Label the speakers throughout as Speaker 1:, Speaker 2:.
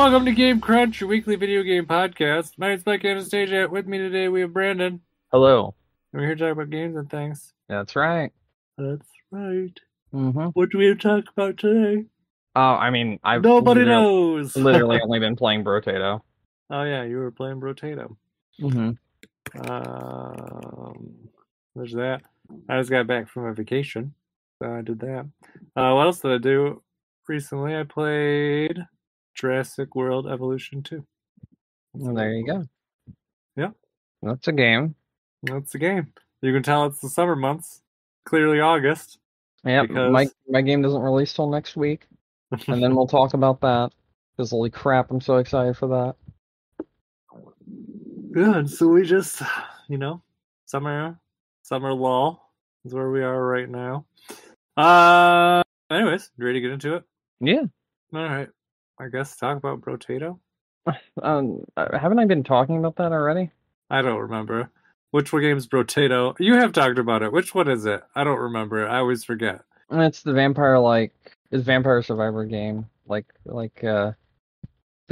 Speaker 1: Welcome to Game Crunch, your weekly video game podcast. My name's Mike Anastasia. With me today we have Brandon.
Speaker 2: Hello.
Speaker 1: And we're here to talk about games and things.
Speaker 2: That's right.
Speaker 1: That's right.
Speaker 2: Mm-hmm.
Speaker 1: What do we talk about today?
Speaker 2: I've
Speaker 1: Nobody knows.
Speaker 2: literally only been playing Brotato.
Speaker 1: Oh yeah, you were playing Brotato.
Speaker 2: Mm-hmm.
Speaker 1: There's that. I just got back from a vacation, so I did that. What else did I do? Recently I played Jurassic World Evolution 2.
Speaker 2: Well, there you go.
Speaker 1: Yeah.
Speaker 2: That's a game.
Speaker 1: That's a game. You can tell it's the summer months. Clearly August.
Speaker 2: Yeah,
Speaker 1: because...
Speaker 2: my game doesn't release till next week. And then we'll talk about that. Because holy crap, I'm so excited for that.
Speaker 1: Good. So we just, summer lull is where we are right now. Anyways, ready to get into it?
Speaker 2: Yeah.
Speaker 1: All right. I guess talk about Brotato.
Speaker 2: Haven't I been talking about that already?
Speaker 1: I don't remember. Which one game's Brotato? You have talked about it. Which one is it? I don't remember. I always forget.
Speaker 2: It's the Vampire Survivor game. Like the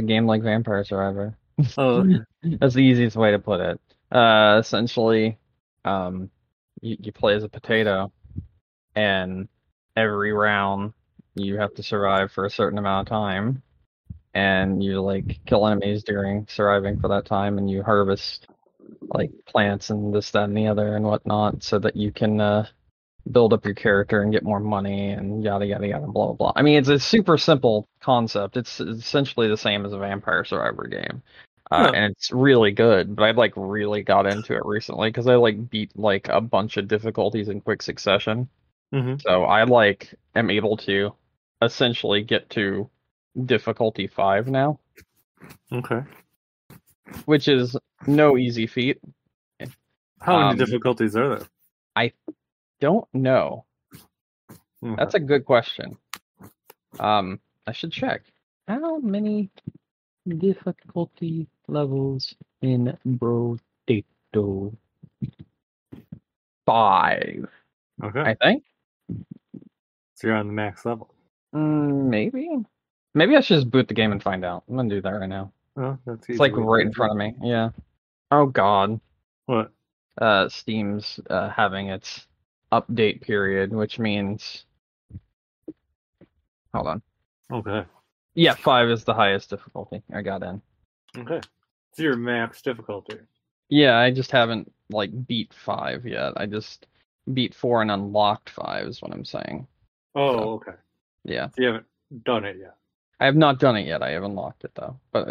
Speaker 2: game like Vampire Survivor.
Speaker 1: Oh.
Speaker 2: That's the easiest way to put it. Essentially, you play as a potato, and every round you have to survive for a certain amount of time, and you kill enemies during surviving for that time, and you harvest plants and this, that, and the other and whatnot, so that you can build up your character and get more money and yada yada yada blah blah blah. I mean, it's a super simple concept. It's essentially the same as a Vampire Survivor game. And it's really good, but I've really got into it recently because I beat a bunch of difficulties in quick succession.
Speaker 1: Mm-hmm.
Speaker 2: So I am able to essentially get to difficulty 5 now.
Speaker 1: Okay.
Speaker 2: Which is no easy feat.
Speaker 1: How many difficulties are there?
Speaker 2: I don't know.
Speaker 1: Okay.
Speaker 2: That's a good question. I should check. How many difficulty levels in Brotato? 5.
Speaker 1: Okay.
Speaker 2: I think.
Speaker 1: So you're on the max level.
Speaker 2: Maybe. Maybe I should just boot the game and find out. I'm gonna do that right now.
Speaker 1: Oh, that's easy.
Speaker 2: It's right in front of me. Yeah. Oh God.
Speaker 1: What?
Speaker 2: Steam's having its update period, which means. Hold on.
Speaker 1: Okay.
Speaker 2: Yeah, 5 is the highest difficulty. I got in.
Speaker 1: Okay. So your max difficulty.
Speaker 2: Yeah, I just haven't beat 5 yet. I just beat 4 and unlocked 5 is what I'm saying.
Speaker 1: Oh,
Speaker 2: so,
Speaker 1: okay.
Speaker 2: Yeah.
Speaker 1: So you haven't done it yet.
Speaker 2: I have not done it yet. I have unlocked it though. But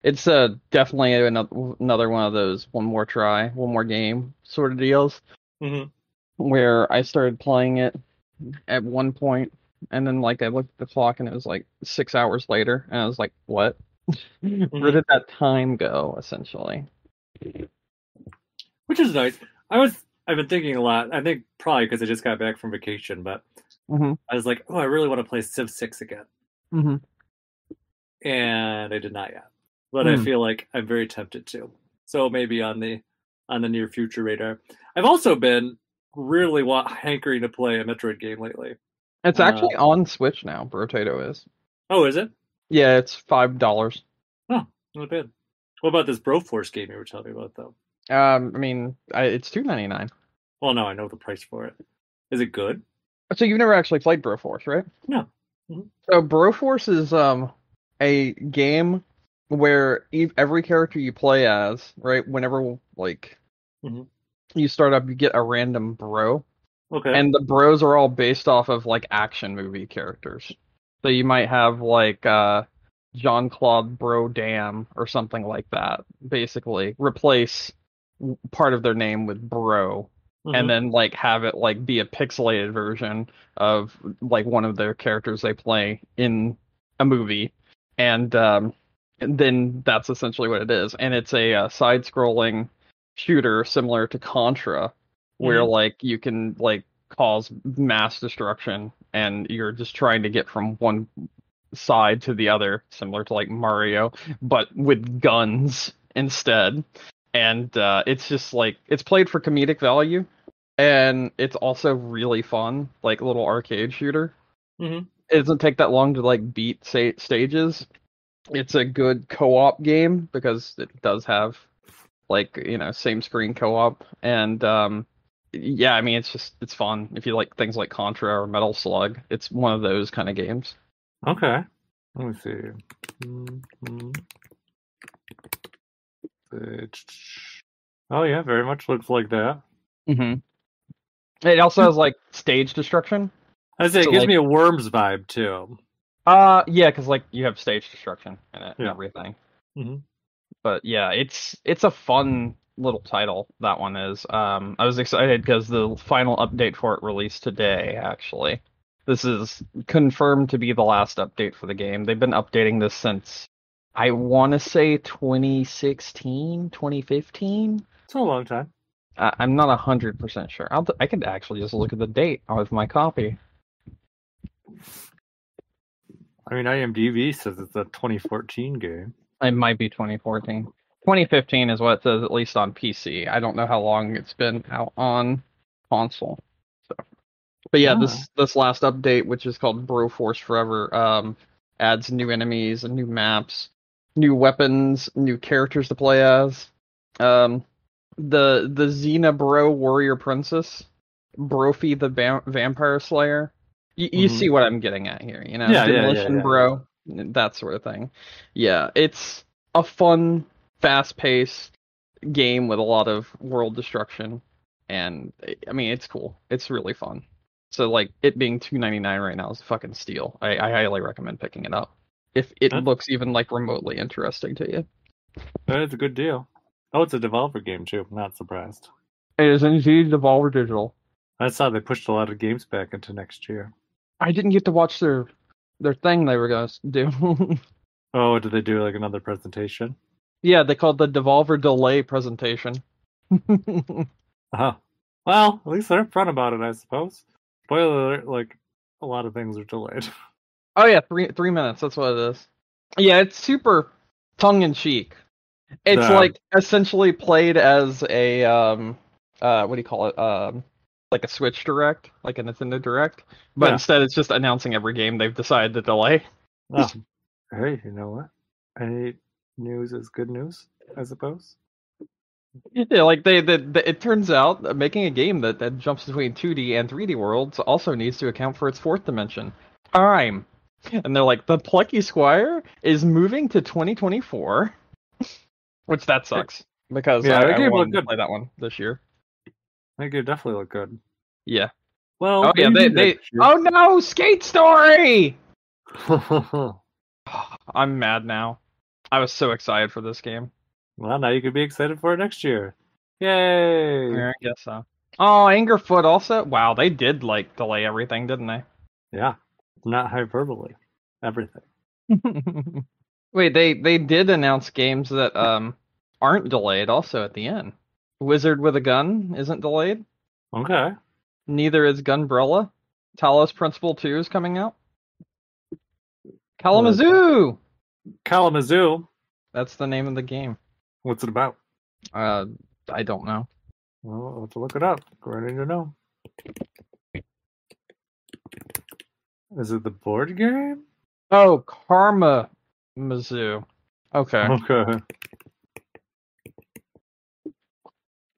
Speaker 2: it's definitely another one of those one more try, one more game sort of deals.
Speaker 1: Mm-hmm.
Speaker 2: Where I started playing it at one point, and then I looked at the clock and it was 6 hours later, and I was like, what?
Speaker 1: Mm-hmm.
Speaker 2: Where did that time go, essentially?
Speaker 1: Which is nice. I've been thinking a lot. I think probably because I just got back from vacation, but
Speaker 2: Mm-hmm.
Speaker 1: I was like, I really want to play Civ 6 again.
Speaker 2: Mm-hmm.
Speaker 1: And I did not yet. But I feel like I'm very tempted to. So maybe on the near future radar. I've also been really hankering to play a Metroid game lately.
Speaker 2: It's actually on Switch now. Brotato is.
Speaker 1: Oh, is it?
Speaker 2: Yeah, it's $5.
Speaker 1: Oh, not bad. What about this Broforce game you were telling me about, though?
Speaker 2: It's $2.99.
Speaker 1: Well, no, I know the price for it. Is it good?
Speaker 2: So you've never actually played Broforce, right?
Speaker 1: No. Mm-hmm.
Speaker 2: So Broforce is a game where every character you play as, right, whenever you start up, you get a random bro.
Speaker 1: Okay.
Speaker 2: And the bros are all based off of action movie characters. So you might have Jean-Claude Bro Dam or something like that. Basically, replace part of their name with bro. Mm-hmm. And then have it be a pixelated version of one of their characters they play in a movie, and then that's essentially what it is. And it's a side-scrolling shooter similar to Contra, where you can cause mass destruction, and you're just trying to get from one side to the other, similar to Mario, but with guns instead. And it's just it's played for comedic value, and it's also really fun, little arcade shooter.
Speaker 1: Mm-hmm.
Speaker 2: It doesn't take that long to beat stages, It's a good co-op game because it does have like, same screen co-op. And yeah, I mean it's fun. If you like things like Contra or Metal Slug, it's one of those kind of games.
Speaker 1: Okay. Let me see. Mhm. Oh yeah, very much looks like that.
Speaker 2: Mm-hmm. It also has like stage destruction.
Speaker 1: I say it
Speaker 2: So
Speaker 1: gives
Speaker 2: like
Speaker 1: me a Worms vibe too.
Speaker 2: yeah, because like you have stage destruction in it and
Speaker 1: Yeah.
Speaker 2: everything.
Speaker 1: Hmm.
Speaker 2: But yeah, it's a fun little title, that one is. I was excited because the final update for it released today, actually. This is confirmed to be the last update for the game. They've been updating this since, I want to say 2016, 2015.
Speaker 1: It's a long time.
Speaker 2: I'm not 100% sure. I could actually just look at the date of my copy.
Speaker 1: I mean, IMDb says it's a 2014 game.
Speaker 2: It might be 2014. 2015 is what it says, at least on PC. I don't know how long it's been out on console. So, but yeah,
Speaker 1: Ah.
Speaker 2: this last update, which is called Broforce Forever, adds new enemies and new maps, new weapons, new characters to play as. Um, the Xena Bro Warrior Princess, Brophy the Vampire Slayer. You
Speaker 1: Hmm.
Speaker 2: see what I'm getting at here,
Speaker 1: Yeah.
Speaker 2: Demolition Bro, that sort of thing. Yeah, it's a fun, fast-paced game with a lot of world destruction, and I mean it's cool. It's really fun. So like it being $2.99 right now is a fucking steal. I highly recommend picking it up if it
Speaker 1: That,
Speaker 2: looks even like remotely interesting to you.
Speaker 1: that is a good deal. Oh, it's a Devolver game too. Not surprised.
Speaker 2: It is indeed Devolver Digital.
Speaker 1: I saw they pushed a lot of games back into next year.
Speaker 2: I didn't get to watch their thing they were gonna do.
Speaker 1: Oh, did they do like another presentation?
Speaker 2: Yeah, they called the Devolver Delay presentation.
Speaker 1: Uh-huh. Well, at least they're upfront about it, I suppose. Spoiler alert, like a lot of things are delayed.
Speaker 2: Oh yeah, 3 minutes. That's what it is. Yeah, it's super tongue in cheek. It's
Speaker 1: The
Speaker 2: like essentially played as a what do you call it? Like a Switch Direct, like a Nintendo Direct, but
Speaker 1: Yeah.
Speaker 2: instead it's just announcing every game they've decided to delay.
Speaker 1: Oh, hey, you know what? Any news is good news, I suppose.
Speaker 2: Yeah, like it turns out that making a game that jumps between 2D and 3D worlds also needs to account for its fourth dimension, time. And they're like, the Plucky Squire is moving to 2024, which that sucks because
Speaker 1: Yeah, the
Speaker 2: I
Speaker 1: game looked
Speaker 2: wanted to
Speaker 1: good.
Speaker 2: play that one this year.
Speaker 1: The game definitely looked good.
Speaker 2: Yeah.
Speaker 1: Well,
Speaker 2: Oh yeah,
Speaker 1: maybe
Speaker 2: they.
Speaker 1: next year.
Speaker 2: Oh no, Skate Story! I'm mad now. I was so excited for this game.
Speaker 1: Well, now you can be excited for it next year. Yay!
Speaker 2: Yeah, I guess so. Oh, Angerfoot also. Wow, they did like delay everything, didn't they?
Speaker 1: Yeah, not hyperbole. Everything.
Speaker 2: Wait, they did announce games that aren't delayed also at the end. Wizard with a Gun isn't delayed.
Speaker 1: Okay.
Speaker 2: Neither is Gunbrella. Talos Principle 2 is coming out.
Speaker 1: Well,
Speaker 2: Kalamazoo!
Speaker 1: Kalamazoo.
Speaker 2: That's the name of the game.
Speaker 1: What's it about?
Speaker 2: I don't know.
Speaker 1: Well, I'll have to look it up. According to know. Is it the board game?
Speaker 2: Oh, Karma Mizzou. Okay.
Speaker 1: Okay.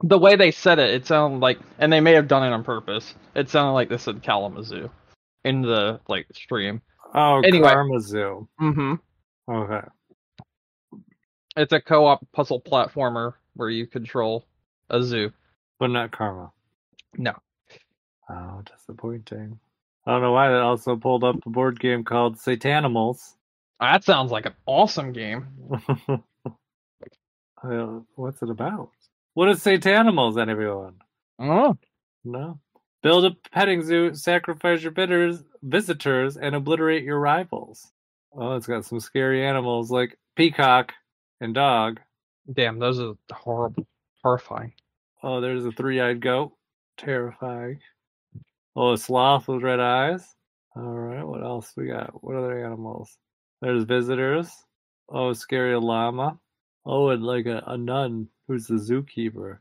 Speaker 2: The way they said it, it sounded like, and they may have done it on purpose. It sounded like they said Kalamazoo in the like stream.
Speaker 1: Oh,
Speaker 2: Anyway.
Speaker 1: Kalamazoo.
Speaker 2: Mm-hmm.
Speaker 1: Okay.
Speaker 2: It's a co-op puzzle platformer where you control a zoo.
Speaker 1: But not Karma.
Speaker 2: No.
Speaker 1: Oh, disappointing. I don't know why that also pulled up a board game called Satanimals.
Speaker 2: That sounds like an awesome game.
Speaker 1: What's it about? What is Satanimals, everyone?
Speaker 2: Oh.
Speaker 1: No. Build a petting zoo, sacrifice your visitors, and obliterate your rivals. Oh, it's got some scary animals like peacock and dog.
Speaker 2: Damn, those are horrible. Horrifying.
Speaker 1: Oh, there's a three-eyed goat. Terrifying. Oh, a sloth with red eyes. All right, what else we got? What other animals? There's visitors. Oh, scary llama. Oh, and like a nun who's the zookeeper.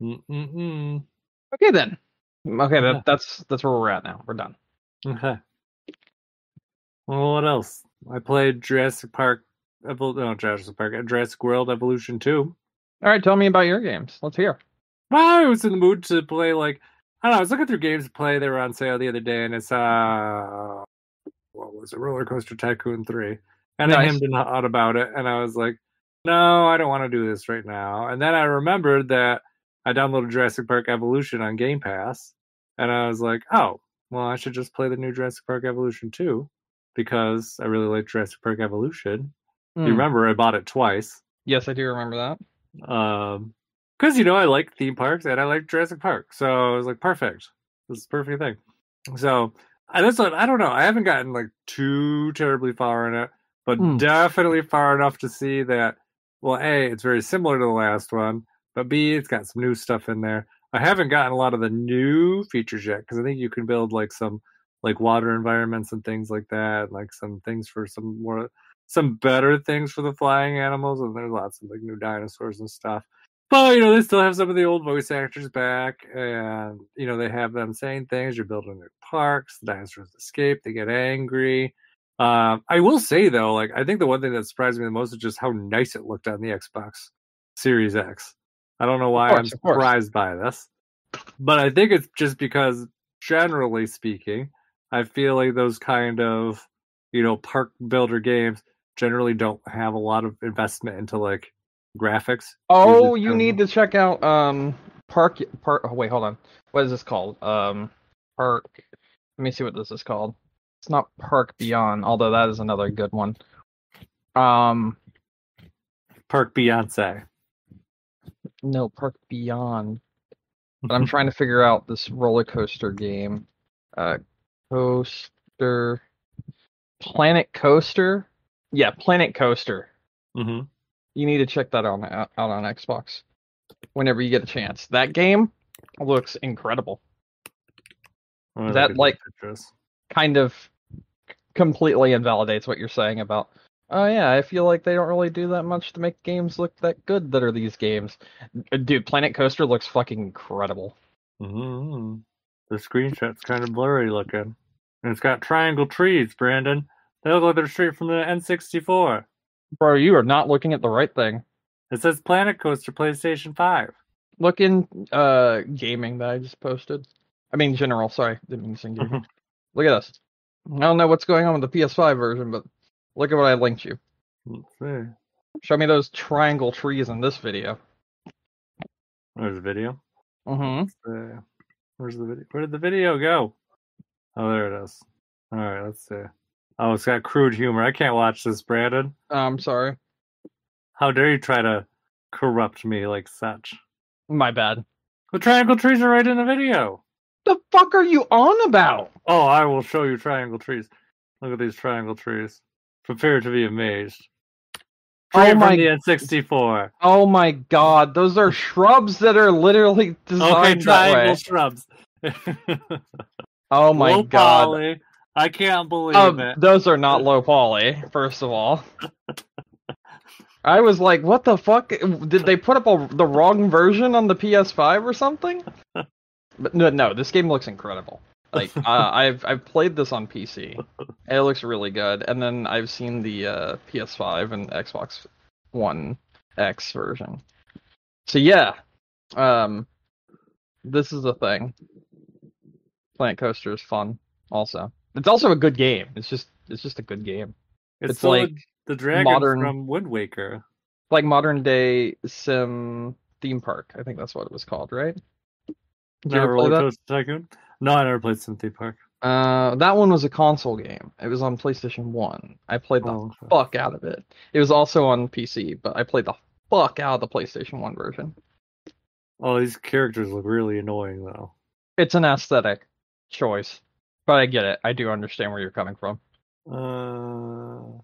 Speaker 1: Mm-mm-mm.
Speaker 2: Okay then. Okay,
Speaker 1: Yeah.
Speaker 2: that's where we're at now. We're done.
Speaker 1: Okay. Well, what else? I played Jurassic Park Jurassic World Evolution 2.
Speaker 2: All right, tell me about your games. Let's hear.
Speaker 1: Well, I was in the mood to play, like, I don't know, I was looking through games to play. They were on sale the other day, and it's, what was it, Roller Coaster Tycoon 3. And I hemmed and hawed about it, and I was like, no, I don't want to do this right now. And then I remembered that I downloaded Jurassic Park Evolution on Game Pass, and I was like, oh, well, I should just play the new Jurassic Park Evolution 2, because I really like Jurassic Park Evolution. You remember I bought it twice.
Speaker 2: Yes, I do remember that.
Speaker 1: Because, I like theme parks and I like Jurassic Park. So I was like, perfect. This is the perfect thing. So that's what, I don't know. I haven't gotten like too terribly far in it, but definitely far enough to see that, well, A, it's very similar to the last one, but B, it's got some new stuff in there. I haven't gotten a lot of the new features yet, because I think you can build like some like water environments and things like that, like some things for some better things for the flying animals, and there's lots of like new dinosaurs and stuff. But they still have some of the old voice actors back, and they have them saying things. You're building new parks. The dinosaurs escape. They get angry. I will say though, like, I think the one thing that surprised me the most is just how nice it looked on the Xbox Series X. I don't know why I'm surprised by this, but I think it's just because, generally speaking, I feel like those kind of park builder games generally don't have a lot of investment into like graphics.
Speaker 2: Oh, you need to check out Park. Oh, wait, hold on. What is this called? Park. Let me see what this is called. It's not Park Beyond, although that is another good one.
Speaker 1: Park Beyonce.
Speaker 2: No, Park Beyond. But I'm trying to figure out this roller coaster game. Planet Coaster. Yeah, Planet Coaster.
Speaker 1: Mm-hmm.
Speaker 2: You need to check that out on Xbox whenever you get a chance. That game looks incredible. That like kind of completely invalidates what you're saying about, oh yeah, I feel like they don't really do that much to make games look that good that are these games. Dude, Planet Coaster looks fucking incredible.
Speaker 1: Mm-hmm. The screenshot's kind of blurry looking. And it's got triangle trees, Brandon. They look like they're straight from the N64.
Speaker 2: Bro, you are not looking at the right thing.
Speaker 1: It says Planet Coaster PlayStation 5.
Speaker 2: Look in gaming that I just posted. I mean general, sorry. Didn't mean to say gaming. Look at this. I don't know what's going on with the PS5 version, but look at what I linked you.
Speaker 1: Let's see.
Speaker 2: Show me those triangle trees in this video.
Speaker 1: There's a video?
Speaker 2: Mm-hmm.
Speaker 1: Where's the video? Where did the video go? Oh, there it is. Alright, let's see. Oh, it's got crude humor. I can't watch this, Brandon.
Speaker 2: I'm sorry.
Speaker 1: How dare you try to corrupt me like such?
Speaker 2: My bad.
Speaker 1: The triangle trees are right in the video.
Speaker 2: The fuck are you on about?
Speaker 1: Oh, I will show you triangle trees. Look at these triangle trees. Prepare to be amazed. Tree from the N64.
Speaker 2: Oh my god, those are shrubs that are literally designed
Speaker 1: triangle shrubs.
Speaker 2: Oh my
Speaker 1: low
Speaker 2: god.
Speaker 1: Poly. I can't believe it.
Speaker 2: Those are not low poly, first of all. I was like, what the fuck? Did they put up the wrong version on the PS5 or something? But no, this game looks incredible. Like, I've played this on PC. It looks really good. And then I've seen the PS5 and Xbox One X version. So yeah, this is the thing. Planet Coaster is fun. Also, it's also a good game. It's just a good game.
Speaker 1: It's like the dragon from Wind Waker.
Speaker 2: Like modern day sim theme park. I think that's what it was called, right?
Speaker 1: Roller Coaster Tycoon? No, I never played Sim Theme Park.
Speaker 2: That one was a console game. It was on PlayStation 1. I played the fuck out of it. It was also on PC, but I played the fuck out of the PlayStation 1 version.
Speaker 1: Oh, these characters look really annoying, though.
Speaker 2: It's an aesthetic choice. But I get it. I do understand where you're coming from.
Speaker 1: Can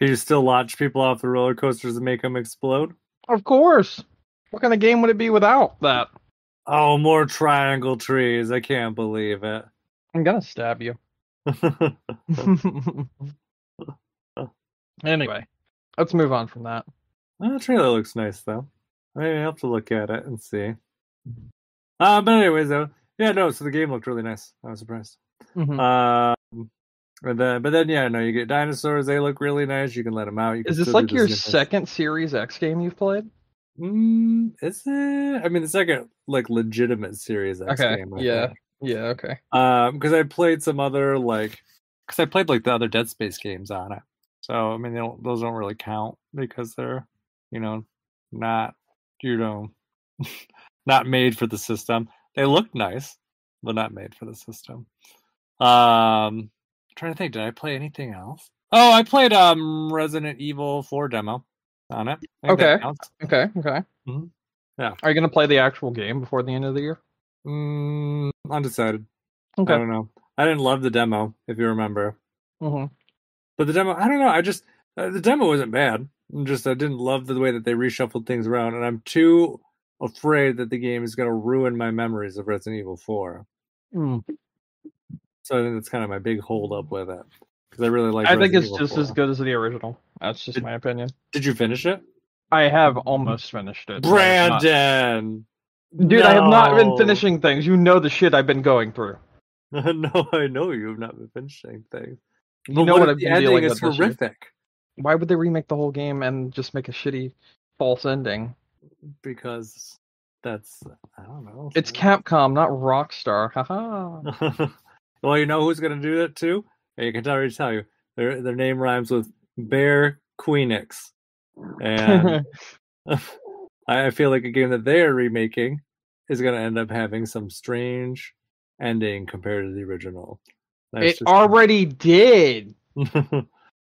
Speaker 1: you still launch people off the roller coasters and make them explode?
Speaker 2: Of course! What kind of game would it be without that?
Speaker 1: Oh, more triangle trees. I can't believe it.
Speaker 2: I'm gonna stab you. Anyway, let's move on from that.
Speaker 1: The trailer looks nice, though. I have to look at it and see. But anyways, though, yeah, no, so the game looked really nice. I was surprised.
Speaker 2: Mm-hmm.
Speaker 1: But then, yeah, no, you get dinosaurs. They look really nice. You can let them out. You can
Speaker 2: Is this
Speaker 1: still do
Speaker 2: like
Speaker 1: the
Speaker 2: your
Speaker 1: same things.
Speaker 2: second Series X game you've played?
Speaker 1: Is it? I mean, the second like legitimate Series X
Speaker 2: Okay.
Speaker 1: game, I
Speaker 2: Yeah.
Speaker 1: think.
Speaker 2: Yeah. Okay.
Speaker 1: Because I played some other because I played like the other Dead Space games on it. So I mean, those don't really count because they're, you know, not, you know, not made for the system. They look nice, but not made for the system. Trying to think, did I play anything else? Oh, I played Resident Evil 4 demo on it. I think that
Speaker 2: Okay.
Speaker 1: counts.
Speaker 2: Okay. Okay.
Speaker 1: Mhm. Yeah.
Speaker 2: Are you gonna play the actual game before the end of the year?
Speaker 1: Undecided. I
Speaker 2: Okay.
Speaker 1: don't know. I didn't love the demo, if you remember.
Speaker 2: Mm-hmm.
Speaker 1: But the demo, I don't know. I just the demo wasn't bad. I didn't love the way that they reshuffled things around, and I'm too afraid that the game is going to ruin my memories of Resident Evil 4.
Speaker 2: Mm.
Speaker 1: So I think that's kind of my big hold up with it, because I really like
Speaker 2: I think
Speaker 1: Resident
Speaker 2: it's
Speaker 1: Evil
Speaker 2: just
Speaker 1: 4.
Speaker 2: as good as the original. That's just my opinion.
Speaker 1: Did you finish it?
Speaker 2: I have almost finished it.
Speaker 1: Brandon!
Speaker 2: Dude, I have not been
Speaker 1: No!
Speaker 2: finishing things. You know the shit I've been going through.
Speaker 1: No, I know you have not been finishing things.
Speaker 2: You
Speaker 1: But
Speaker 2: know
Speaker 1: what
Speaker 2: what
Speaker 1: if
Speaker 2: I've
Speaker 1: the
Speaker 2: been
Speaker 1: ending
Speaker 2: dealing
Speaker 1: is
Speaker 2: with this year.
Speaker 1: horrific?
Speaker 2: Why would they remake the whole game and just make a shitty false ending?
Speaker 1: Because that's, I don't know.
Speaker 2: It's Capcom, not Rockstar. Haha.
Speaker 1: Well, you know who's going to do that too? I can already tell you. Their name rhymes with Bear Queenix. And I feel like a game that they are remaking is going to end up having some strange ending compared to the original.
Speaker 2: It already did.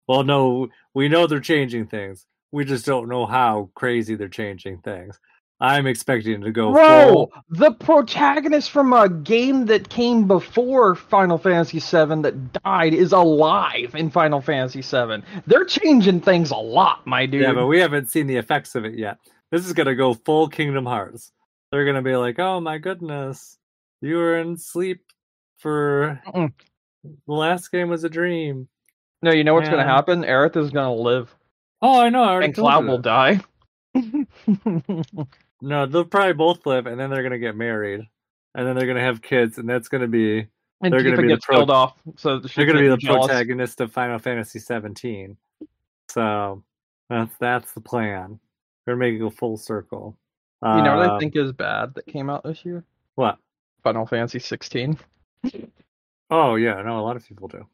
Speaker 1: Well, no, we know they're changing things. We just don't know how crazy they're changing things. I'm expecting to go full.
Speaker 2: The protagonist from a game that came before Final Fantasy VII that died is alive in Final Fantasy VII. They're changing things a lot, my dude.
Speaker 1: Yeah, but we haven't seen the effects of it yet. This is gonna go full Kingdom Hearts. They're gonna be like, "Oh my goodness, you were in sleep for the last game was a dream."
Speaker 2: No, you know what's gonna happen? Aerith is gonna live.
Speaker 1: Oh, I know. I already
Speaker 2: and
Speaker 1: told
Speaker 2: Cloud
Speaker 1: you
Speaker 2: will
Speaker 1: that.
Speaker 2: die.
Speaker 1: No, they'll probably both live, and then they're gonna get married, and then they're gonna have kids, and that's gonna be
Speaker 2: and
Speaker 1: they're
Speaker 2: Tifa
Speaker 1: gonna be
Speaker 2: gets killed off, so
Speaker 1: they're gonna be the protagonist of Final Fantasy 17. So that's the plan. They're making a full circle.
Speaker 2: You know what I think is bad that came out this year?
Speaker 1: What?
Speaker 2: Final Fantasy 16.
Speaker 1: Oh yeah, no, a lot of people do.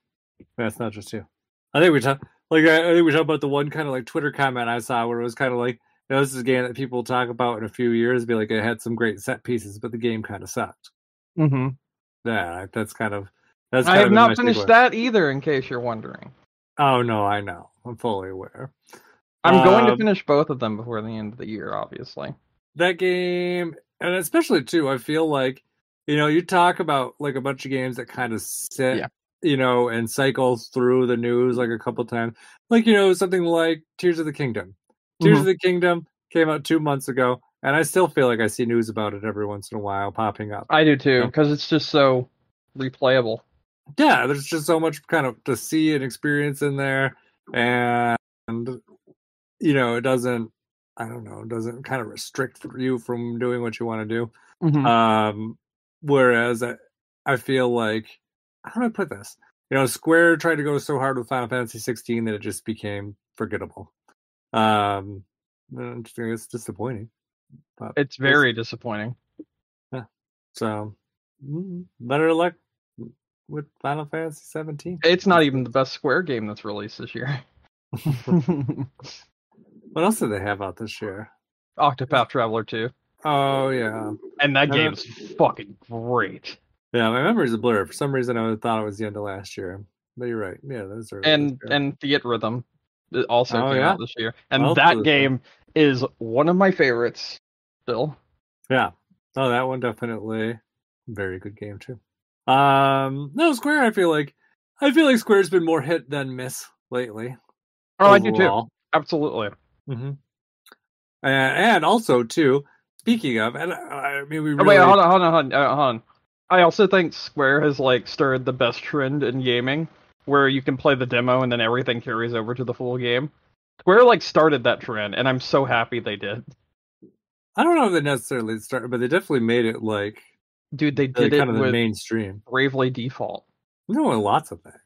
Speaker 1: Yeah, it's not just you. I think we talked about the one kind of like Twitter comment I saw where it was kind of like, this is a game that people talk about in a few years, be like, it had some great set pieces, but the game kind of sucked.
Speaker 2: Mm-hmm.
Speaker 1: Yeah,
Speaker 2: I have not finished that either, in case you're wondering.
Speaker 1: Oh no, I know. I'm fully aware.
Speaker 2: I'm going to finish both of them before the end of the year, obviously.
Speaker 1: That game, and especially too, I feel like, you talk about like a bunch of games that kind of sit, and cycles through the news like a couple times. Like, something like Tears of the Kingdom. Tears of the Kingdom came out 2 months ago, and I still feel like I see news about it every once in a while popping up.
Speaker 2: I do too, because it's just so replayable.
Speaker 1: Yeah, there's just so much kind of to see and experience in there, and it doesn't kind of restrict you from doing what you want to do.
Speaker 2: Mm-hmm.
Speaker 1: Whereas I feel like, how do I put this? Square tried to go so hard with Final Fantasy 16 that it just became forgettable. It's disappointing. But
Speaker 2: it's very disappointing.
Speaker 1: Yeah. So, better luck with Final Fantasy 17.
Speaker 2: It's not even the best Square game that's released this year.
Speaker 1: What else did they have out this year?
Speaker 2: Octopath Traveler 2.
Speaker 1: Oh, yeah.
Speaker 2: And that game's fucking great.
Speaker 1: Yeah, my memory's a blur. For some reason, I thought it was the end of last year. But you're right. Yeah, those are.
Speaker 2: And Fiat Rhythm also came out this year. And that game is one of my favorites still.
Speaker 1: Yeah. Oh, that one definitely. Very good game, too. No, Square, I feel like Square's been more hit than miss lately.
Speaker 2: Oh, overall. I do too. Absolutely.
Speaker 1: Mm-hmm. And also, too, speaking of, and I mean, we really...
Speaker 2: Wait, hold on. I also think Square has stirred the best trend in gaming, where you can play the demo and then everything carries over to the full game. Square started that trend, and I'm so happy they did.
Speaker 1: I don't know if they necessarily started, but they definitely made it
Speaker 2: dude, they did it
Speaker 1: kind of
Speaker 2: with
Speaker 1: the mainstream.
Speaker 2: Bravely Default.
Speaker 1: No, lots of things.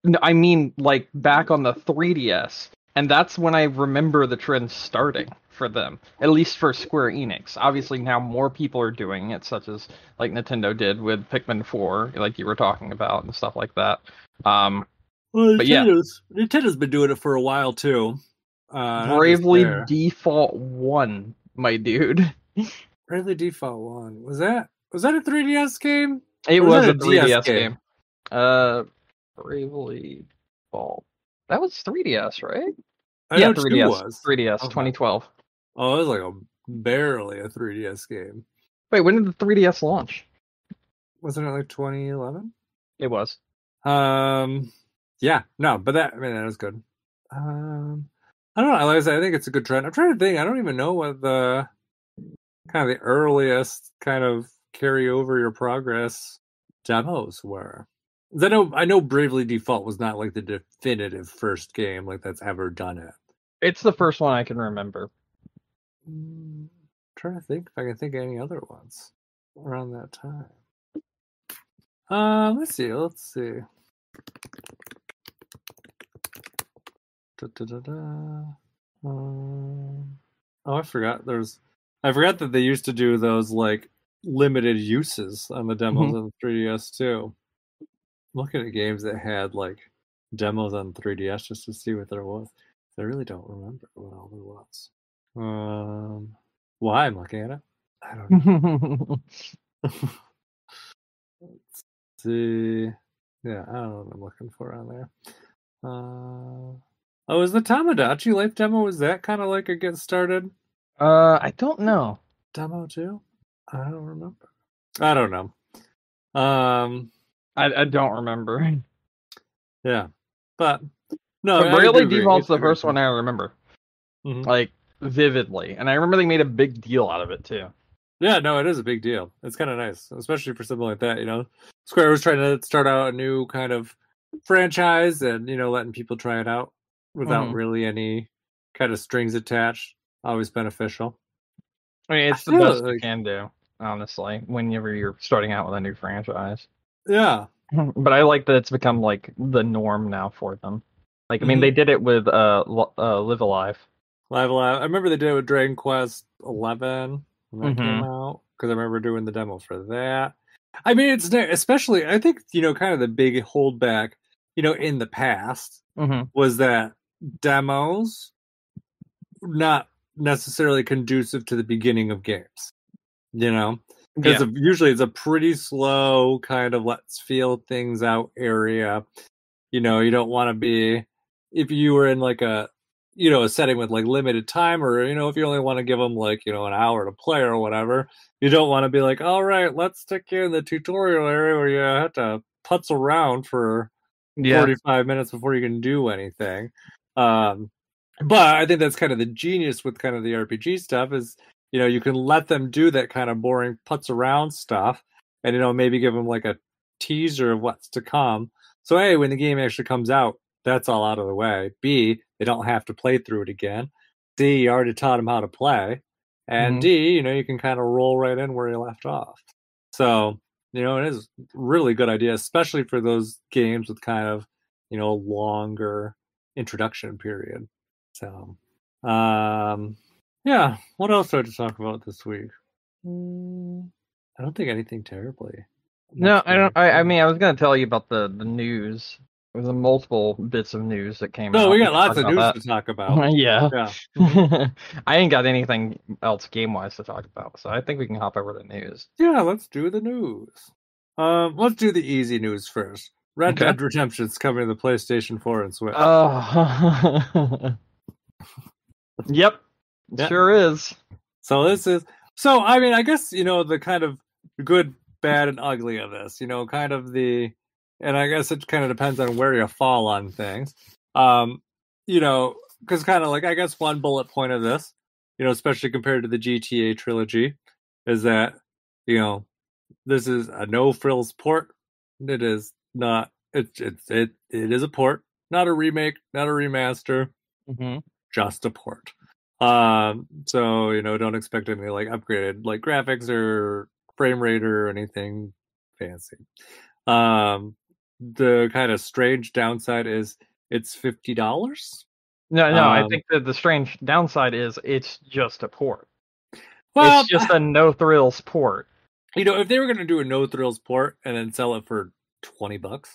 Speaker 2: No, I mean like back on the 3DS, and that's when I remember the trend starting for them, at least for Square Enix. Obviously now more people are doing it, such as like Nintendo did with Pikmin 4, like you were talking about and stuff like that.
Speaker 1: Well,
Speaker 2: But yeah,
Speaker 1: Nintendo's been doing it for a while too. Not just
Speaker 2: Bravely
Speaker 1: there.
Speaker 2: Default 1, my dude.
Speaker 1: Bravely Default 1. Was that a 3DS game?
Speaker 2: It
Speaker 1: Or was
Speaker 2: was
Speaker 1: that
Speaker 2: a
Speaker 1: a DS
Speaker 2: 3DS
Speaker 1: game?
Speaker 2: game. Bravely Default. That was 3DS, right?
Speaker 1: I
Speaker 2: Yeah,
Speaker 1: know 2
Speaker 2: 3DS.
Speaker 1: was.
Speaker 2: 3DS,
Speaker 1: Okay.
Speaker 2: 2012.
Speaker 1: Oh, it was like barely a 3DS game.
Speaker 2: Wait, when did the 3DS launch?
Speaker 1: Wasn't it like 2011?
Speaker 2: It was.
Speaker 1: Yeah, no, but that was good. I don't know. Like I said, I think it's a good trend. I'm trying to think. I don't even know what the kind of the earliest kind of carry over your progress demos were. 'Cause I know Bravely Default was not like the definitive first game like that's ever done it.
Speaker 2: It's the first one I can remember.
Speaker 1: Trying to think if I can think of any other ones around that time. Let's see. Da, da, da, da. I forgot. I forgot that they used to do those like limited uses on the demos on the 3DS too. Looking at games that had like demos on 3DS just to see what there was. I really don't remember what all there was. Why I'm looking at it? I don't know. Let's see. Yeah, I don't know what I'm looking for on there. Oh, is the Tamagotchi Life demo, was that kind of like a get started
Speaker 2: I don't know.
Speaker 1: demo too? I don't remember. I don't know.
Speaker 2: I don't remember.
Speaker 1: Yeah, but no,
Speaker 2: But
Speaker 1: I do
Speaker 2: Bravely
Speaker 1: agree.
Speaker 2: Default's
Speaker 1: It's
Speaker 2: the
Speaker 1: a great
Speaker 2: first one
Speaker 1: thing.
Speaker 2: I remember,
Speaker 1: Mhm.
Speaker 2: like vividly, and I remember they made a big deal out of it too.
Speaker 1: Yeah, no, it is a big deal. It's kind of nice, especially for something like that. Square was trying to start out a new kind of franchise, and letting people try it out without really any kind of strings attached. Always beneficial.
Speaker 2: I mean,
Speaker 1: I
Speaker 2: it's the
Speaker 1: feel
Speaker 2: best you
Speaker 1: like,
Speaker 2: can do, honestly, whenever you're starting out with a new franchise.
Speaker 1: yeah.
Speaker 2: But I like that it's become like the norm now for them. Like, I mean,
Speaker 1: Mm-hmm.
Speaker 2: they did it with Live Alive.
Speaker 1: Live Alive. I remember they did it with Dragon Quest 11 when that came
Speaker 2: Mm-hmm.
Speaker 1: out because I remember doing the demo for that. I mean, it's especially. I think kind of the big holdback, in the past
Speaker 2: Mm-hmm.
Speaker 1: was that demos not necessarily conducive to the beginning of games. Because
Speaker 2: Yeah.
Speaker 1: usually it's a pretty slow kind of let's feel things out area. You don't want to be if you were in like a setting with like limited time, or if you only want to give them like an hour to play or whatever. You don't want to be like, all right, let's stick you in the tutorial area where you have to putz around for
Speaker 2: Yeah.
Speaker 1: 45 minutes before you can do anything. But I think that's kind of the genius with kind of the RPG stuff is, you can let them do that kind of boring putz around stuff, and maybe give them like a teaser of what's to come. So A, when the game actually comes out, that's all out of the way. B, they don't have to play through it again. C, you already taught them how to play. And
Speaker 2: Mm-hmm.
Speaker 1: D, you can kind of roll right in where you left off. So, it is a really good idea, especially for those games with kind of, longer introduction period. So, yeah. What else do I have to talk about this week? I don't think anything terribly
Speaker 2: No,
Speaker 1: much
Speaker 2: I don't.
Speaker 1: there.
Speaker 2: I mean, I was gonna tell you about the news. There was multiple bits of news that came
Speaker 1: No, we
Speaker 2: out. We
Speaker 1: got
Speaker 2: can talk
Speaker 1: lots of
Speaker 2: about
Speaker 1: news
Speaker 2: that.
Speaker 1: to talk about.
Speaker 2: Yeah.
Speaker 1: Yeah. Mhm.
Speaker 2: I ain't got anything else game wise to talk about, so I think we can hop over to news.
Speaker 1: Yeah, let's do the news. Let's do the easy news first. Red
Speaker 2: Okay.
Speaker 1: Dead Redemption's coming to the PlayStation 4 and Switch.
Speaker 2: Oh. Yep. It
Speaker 1: Yeah.
Speaker 2: sure is.
Speaker 1: So I mean, I guess, the kind of good, bad, and ugly of this, kind of and I guess it kind of depends on where you fall on things. Because kind of like, I guess one bullet point of this, especially compared to the GTA trilogy, is that, this is a no frills port. It is not, it is a port, not a remake, not a remaster,
Speaker 2: Mm-hmm.
Speaker 1: just a port. So don't expect any like upgraded like graphics or frame rate or anything fancy. the kind of strange downside is it's $50.
Speaker 2: No, I think that the strange downside is it's just a port.
Speaker 1: Well,
Speaker 2: it's just a no thrills port.
Speaker 1: If they were going to do a no thrills port and then sell it for $20,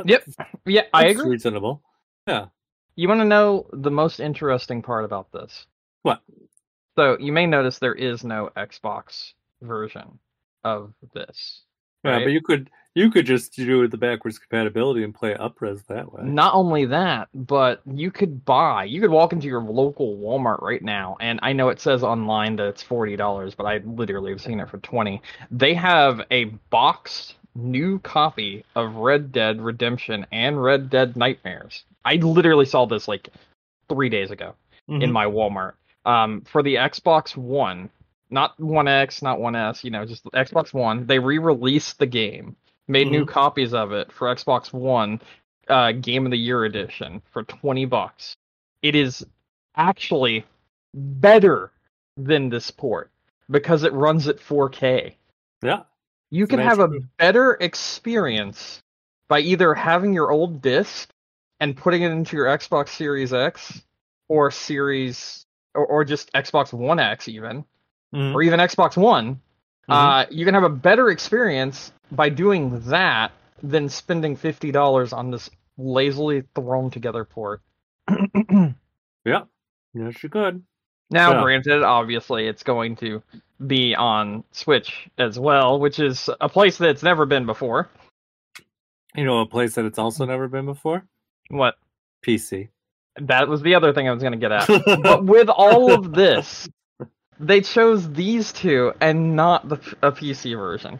Speaker 2: yep, yeah, I agree.
Speaker 1: Reasonable. Yeah.
Speaker 2: You want to know the most interesting part about this?
Speaker 1: What?
Speaker 2: So you may notice there is no Xbox version of this.
Speaker 1: Right? Yeah, but you could just do the backwards compatibility and play up-res that way.
Speaker 2: Not only that, but you could walk into your local Walmart right now, and I know it says online that it's $40, but I literally have seen it for $20. They have a boxed new copy of Red Dead Redemption and Red Dead Nightmares. I literally saw this like 3 days ago in my Walmart. For the Xbox One, not One X, not One S, just the Xbox One. They re-released the game, made new copies of it for Xbox One, Game of the Year edition for $20. It is actually better than this port because it runs at 4K.
Speaker 1: Yeah.
Speaker 2: You can have a better experience by either having your old disc and putting it into your Xbox Series X or or just Xbox One X even, or even Xbox One. You can have a better experience by doing that than spending $50 on this lazily thrown together port.
Speaker 1: Yeah, yes, you could.
Speaker 2: Now, granted, obviously, it's going to be on Switch as well, which is a place that it's never been before.
Speaker 1: A place that it's also never been before?
Speaker 2: What?
Speaker 1: PC.
Speaker 2: That was the other thing I was going to get at. But with all of this, they chose these two and not a PC version.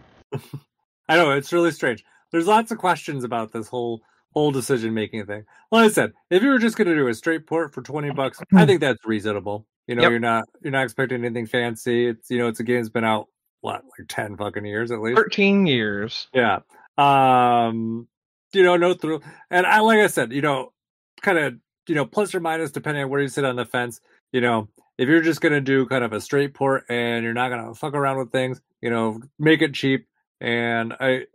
Speaker 1: I know, it's really strange. There's lots of questions about this whole decision-making thing. Like I said, if you were just going to do a straight port for $20, I think that's reasonable. You're not expecting anything fancy. It's it's a game that's been out like 10 fucking years at least.
Speaker 2: 13 years.
Speaker 1: Yeah. No thrill. And like I said, kind of plus or minus depending on where you sit on the fence. If you're just gonna do kind of a straight port and you're not gonna fuck around with things, make it cheap. And I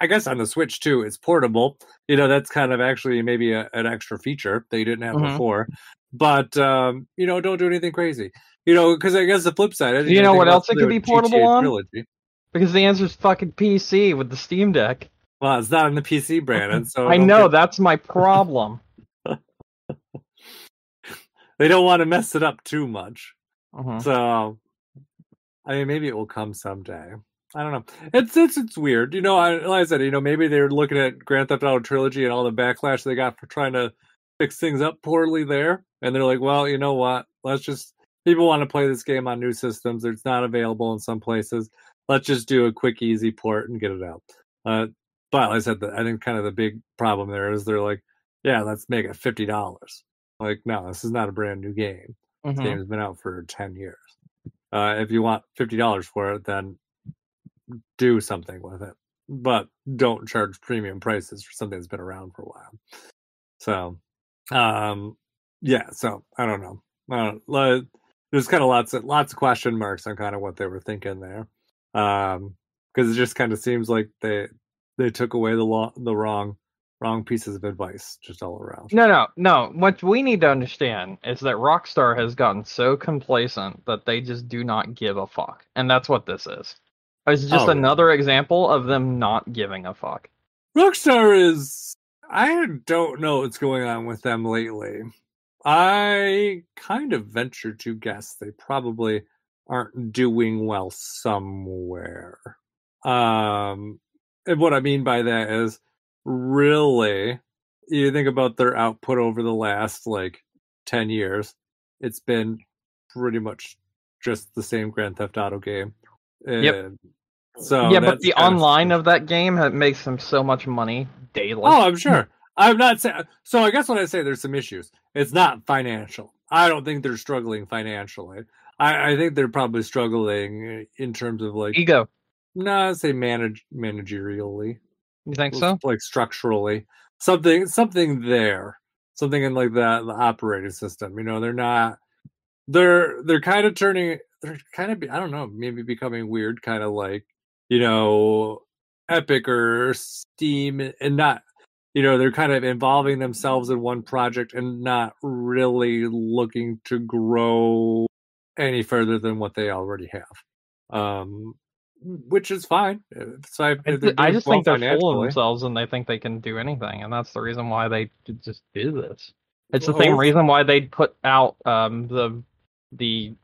Speaker 1: guess on the Switch too, it's portable. That's kind of actually maybe an extra feature that you didn't have before. But don't do anything crazy. Because I guess the flip side.
Speaker 2: You know what else it could be portable on? Trilogy. Because the answer is fucking PC with the Steam Deck.
Speaker 1: Well, it's not in the PC, Brandon. So
Speaker 2: I know that's my problem.
Speaker 1: They don't want to mess it up too much. So, I mean, maybe it will come someday. I don't know. It's weird. Like I said, maybe they're looking at Grand Theft Auto Trilogy and all the backlash they got for trying to fix things up poorly there. And they're like, well, you know what? People want to play this game on new systems. It's not available in some places. Let's just do a quick, easy port and get it out. But like I said, I think kind of the big problem there is they're like, yeah, let's make it $50. Like, no, this is not a brand new game. This game has been out for 10 years. If you want $50 for it, then do something with it. But don't charge premium prices for something that's been around for a while. So, yeah, so I don't know. There's kind of lots of question marks on kind of what they were thinking there. Because it just kind of seems like they took away the wrong pieces of advice just all around.
Speaker 2: No. What we need to understand is that Rockstar has gotten so complacent that they just do not give a fuck. And that's what this is. It's just another example of them not giving a fuck.
Speaker 1: Rockstar is... I don't know what's going on with them lately. I kind of venture to guess they probably aren't doing well somewhere. And what I mean by that is, really, you think about their output over the last 10 years, it's been pretty much just the same Grand Theft Auto game.
Speaker 2: Yep. So yeah, but the online of that game makes them so much money daily.
Speaker 1: Oh, I'm sure. I'm not saying. So I guess when I say there's some issues, it's not financial. I don't think they're struggling financially. I think they're probably struggling in terms of
Speaker 2: ego.
Speaker 1: No, I'd say managerially.
Speaker 2: You think so?
Speaker 1: Structurally, something there, something in the operating system. They're not. They're kind of turning. They're kind of. I don't know. Maybe becoming weird, kind of Epic or Steam, and not they're kind of involving themselves in one project and not really looking to grow any further than what they already have, which is fine. So
Speaker 2: I just think they're full of
Speaker 1: financially.
Speaker 2: themselves and they think they can do anything, and that's the reason why they just do this. It's the same
Speaker 1: Oh,
Speaker 2: reason why they put out the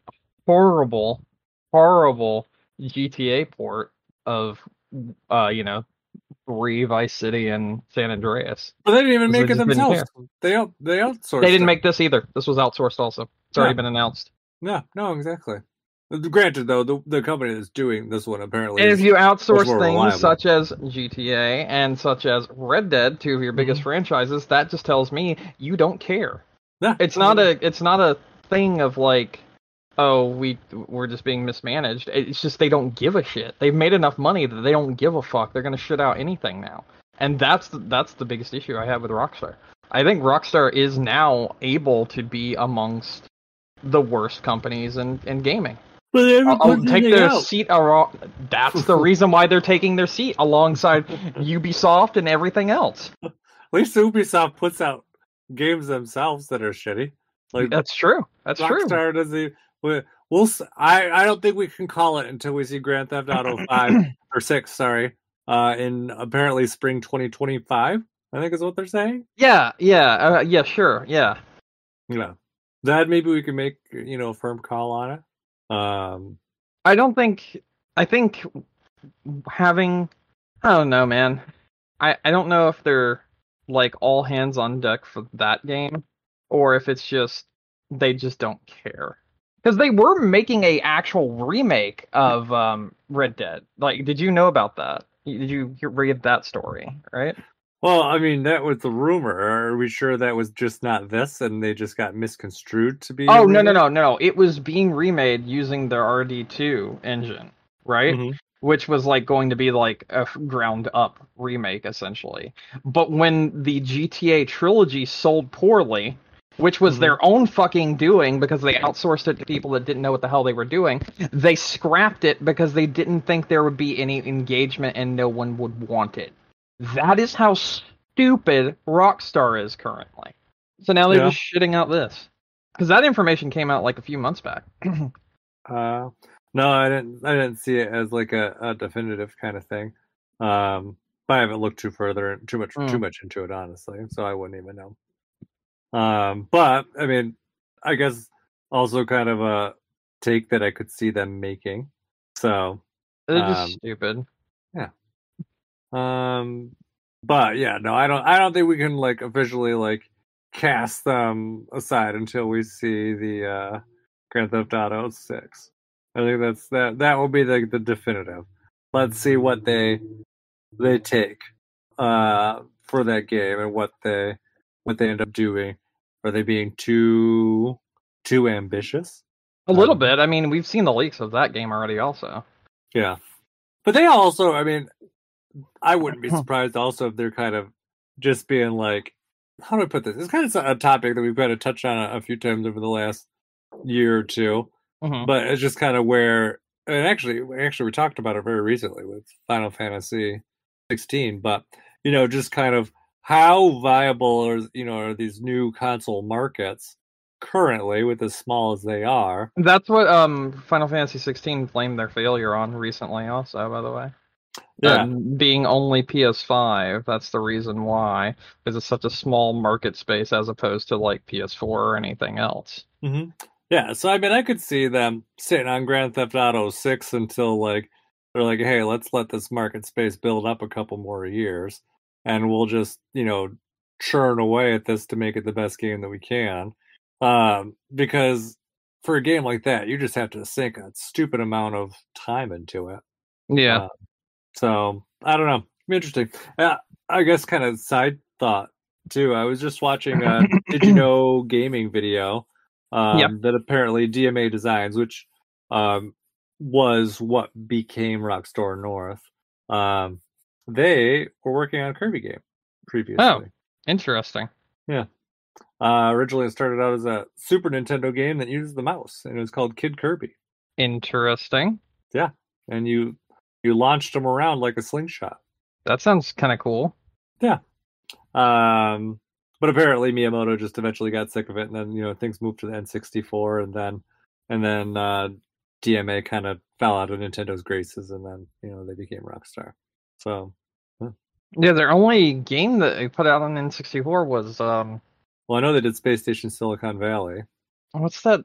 Speaker 2: horrible, horrible GTA port of 3 Vice City and San Andreas.
Speaker 1: but they didn't even
Speaker 2: They
Speaker 1: make it
Speaker 2: just didn't
Speaker 1: themselves.
Speaker 2: care.
Speaker 1: They outsourced.
Speaker 2: They didn't
Speaker 1: it.
Speaker 2: make this either. This was outsourced also. It's already been announced.
Speaker 1: No, exactly. Granted, though, the company that's doing this one apparently
Speaker 2: And if you outsource things
Speaker 1: reliable.
Speaker 2: such as GTA and such as Red Dead, two of your biggest franchises, that just tells me you don't care.
Speaker 1: Yeah.
Speaker 2: It's not a thing of like, oh, we're just being mismanaged. It's just they don't give a shit. They've made enough money that they don't give a fuck. They're gonna shit out anything now. And that's the biggest issue I have with Rockstar. I think Rockstar is now able to be amongst the worst companies in gaming.
Speaker 1: But they haven't
Speaker 2: take their seat around. That's the reason why they're taking their seat alongside Ubisoft and everything else.
Speaker 1: At least Ubisoft puts out games themselves that are shitty. Like
Speaker 2: that's true. That's
Speaker 1: Rockstar
Speaker 2: true.
Speaker 1: I don't think we can call it until we see Grand Theft Auto 5 or 6. Sorry, in apparently spring 2025. I think is what they're saying.
Speaker 2: Yeah, sure, yeah.
Speaker 1: That maybe we can make a firm call on it.
Speaker 2: I think having, I don't know, man. I don't know if they're like all hands on deck for that game, or if it's just they just don't care. Because they were making a actual remake of Red Dead. Like, did you know about that? Did you read that story? Right.
Speaker 1: Well, I mean, that was the rumor. Are we sure that was just not this, and they just got misconstrued to be?
Speaker 2: Oh, no. It was being remade using their RD2 engine, right? Mm-hmm. Which was like going to be like a ground up remake, essentially. But when the GTA trilogy sold poorly, which was their own fucking doing because they outsourced it to people that didn't know what the hell they were doing, they scrapped it because they didn't think there would be any engagement and no one would want it. That is how stupid Rockstar is currently. So now they're just shitting out this. Because that information came out like a few months back.
Speaker 1: No, I didn't see it as like a definitive kind of thing. I haven't looked too much into it, honestly, so I wouldn't even know. But I mean, I guess also kind of a take that I could see them making. So
Speaker 2: they're just stupid.
Speaker 1: Yeah. But yeah, no, I don't think we can like officially like cast them aside until we see the Grand Theft Auto 6. I think that will be the definitive. Let's see what they take for that game and what they end up doing. Are they being too ambitious?
Speaker 2: A little bit. I mean, we've seen the leaks of that game already also.
Speaker 1: Yeah. But they also, I mean, I wouldn't be surprised also if they're kind of just being like, how do I put this? It's kind of a topic that we've kind of touched on a few times over the last year or two. But it's just kind of where, and actually we talked about it very recently with Final Fantasy 16, but just kind of how viable are these new console markets currently with as small as they are.
Speaker 2: That's what Final Fantasy 16 blamed their failure on recently also, by the way.
Speaker 1: Yeah.
Speaker 2: Being only PS5, that's the reason why, because it's such a small market space as opposed to like PS4 or anything else.
Speaker 1: Mm-hmm. Yeah, so I mean, I could see them sitting on Grand Theft Auto 6 until like they're like, hey, let's let this market space build up a couple more years, and we'll just churn away at this to make it the best game that we can. Because for a game like that, you just have to sink a stupid amount of time into it.
Speaker 2: Yeah.
Speaker 1: So I don't know. Interesting. I guess kind of side thought too. I was just watching a Did You Know gaming video that apparently DMA Designs, which was what became Rockstar North. They were working on a Kirby game previously.
Speaker 2: Oh, interesting.
Speaker 1: Yeah. Originally, it started out as a Super Nintendo game that used the mouse, and it was called Kid Kirby.
Speaker 2: Interesting.
Speaker 1: Yeah, and you launched them around like a slingshot.
Speaker 2: That sounds kind of cool.
Speaker 1: Yeah. But apparently Miyamoto just eventually got sick of it, and then things moved to the N64, and then DMA kind of fell out of Nintendo's graces, and then they became Rockstar. So
Speaker 2: yeah, their only game that they put out on N64 was
Speaker 1: well, I know they did Space Station Silicon Valley.
Speaker 2: What's that?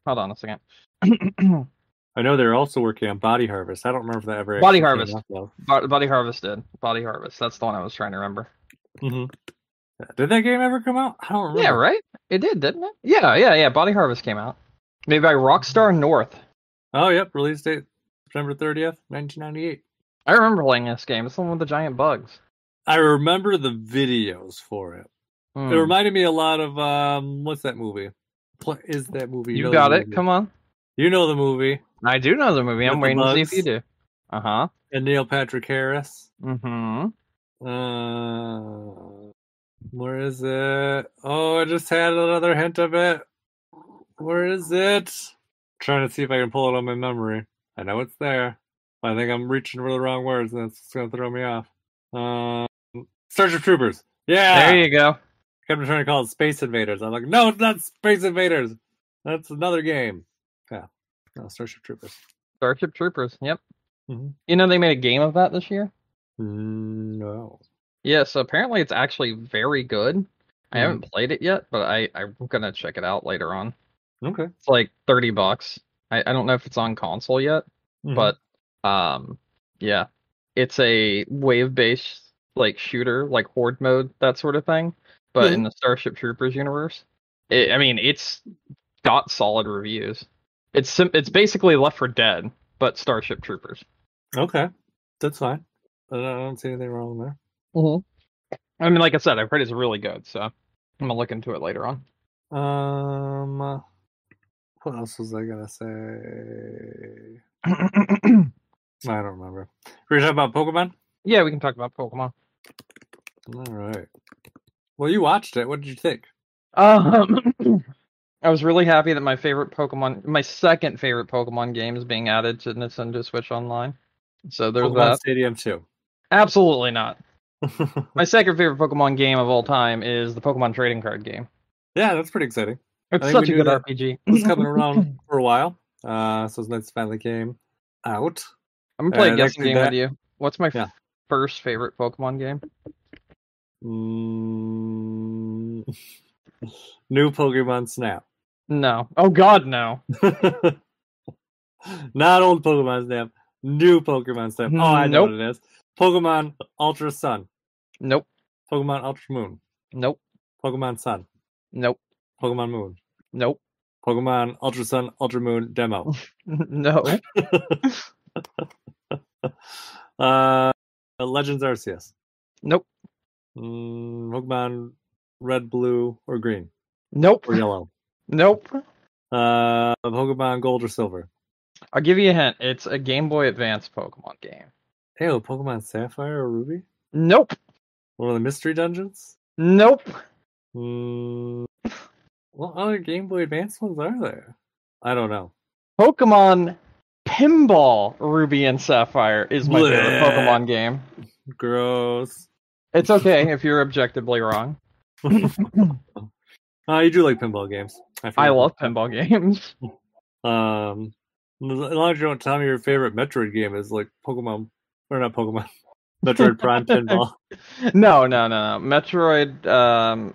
Speaker 2: Hold on a second.
Speaker 1: I know they're also working on Body Harvest. I don't remember if that ever
Speaker 2: Body Harvest.
Speaker 1: Body
Speaker 2: Harvest did. Body Harvest. That's the one I was trying to remember.
Speaker 1: Mm-hmm. Did that game ever come out? I don't remember.
Speaker 2: Yeah, right? It did, didn't it? Yeah. Body Harvest came out. Made by Rockstar North.
Speaker 1: Oh, yep. Release date September 30th, 1998.
Speaker 2: I remember playing this game. It's the one with the giant bugs.
Speaker 1: I remember the videos for it. It reminded me a lot of, what's that movie? What is that movie?
Speaker 2: You got it. Come on.
Speaker 1: You know the movie.
Speaker 2: I do know the movie. I'm waiting to see if you do. Uh-huh.
Speaker 1: And Neil Patrick Harris.
Speaker 2: Mm-hmm.
Speaker 1: Where is it? Oh, I just had another hint of it. Where is it? I'm trying to see if I can pull it on my memory. I know it's there. I think I'm reaching for the wrong words, and it's going to throw me off. Starship Troopers. Yeah!
Speaker 2: There you go.
Speaker 1: I kept trying to call it Space Invaders. I'm like, no, it's not Space Invaders. That's another game. Yeah. No, Starship Troopers.
Speaker 2: Starship Troopers, yep.
Speaker 1: Mm-hmm.
Speaker 2: You know they made a game of that this year?
Speaker 1: No.
Speaker 2: Yeah, so apparently it's actually very good. I haven't played it yet, but I'm going to check it out later on.
Speaker 1: Okay.
Speaker 2: It's like $30. I don't know if it's on console yet, but yeah. It's a wave-based like shooter, like horde mode, that sort of thing, but in the Starship Troopers universe. It's got solid reviews. It's basically Left 4 Dead, but Starship Troopers.
Speaker 1: Okay. That's fine. I don't see anything wrong there.
Speaker 2: I mean, like I said, I've heard it's really good, so I'm gonna look into it later on.
Speaker 1: What else was I gonna say? I don't remember. We're talking about Pokemon?
Speaker 2: Yeah, we can talk about Pokemon.
Speaker 1: All right. Well, you watched it. What did you think?
Speaker 2: I was really happy that my second favorite Pokemon game is being added to Nintendo Switch Online. So there's
Speaker 1: Pokemon
Speaker 2: that.
Speaker 1: Stadium 2.
Speaker 2: Absolutely not. My second favorite Pokemon game of all time is the Pokemon trading card game.
Speaker 1: Yeah, that's pretty exciting.
Speaker 2: It's such a good RPG.
Speaker 1: It was coming around for a while, so it's nice it finally came out.
Speaker 2: I'm gonna play a guessing game with you. What's my first favorite Pokemon game?
Speaker 1: New Pokemon Snap.
Speaker 2: No. Oh God, no.
Speaker 1: Not old Pokemon Snap. New Pokemon Snap. Oh, I know what it is. Pokemon Ultra Sun.
Speaker 2: Nope.
Speaker 1: Pokemon Ultra Moon.
Speaker 2: Nope.
Speaker 1: Pokemon Sun.
Speaker 2: Nope.
Speaker 1: Pokemon Moon.
Speaker 2: Nope.
Speaker 1: Pokemon Ultra Sun, Ultra Moon demo.
Speaker 2: No.
Speaker 1: Legends Arceus.
Speaker 2: Nope.
Speaker 1: Pokemon Red, Blue, or Green.
Speaker 2: Nope.
Speaker 1: Or Yellow.
Speaker 2: Nope.
Speaker 1: Pokemon Gold or Silver.
Speaker 2: I'll give you a hint. It's a Game Boy Advance Pokemon game.
Speaker 1: Hey, Pokemon Sapphire or Ruby?
Speaker 2: Nope.
Speaker 1: One of the mystery dungeons?
Speaker 2: Nope.
Speaker 1: What other Game Boy Advance ones are there? I don't know.
Speaker 2: Pokemon Pinball Ruby and Sapphire is my favorite Pokemon game.
Speaker 1: Gross.
Speaker 2: It's okay if you're objectively wrong.
Speaker 1: You do like pinball games.
Speaker 2: I love pinball games.
Speaker 1: As long as you don't tell me your favorite Metroid game is like Pokemon, or not Pokemon, Metroid Prime Pinball.
Speaker 2: No. Metroid,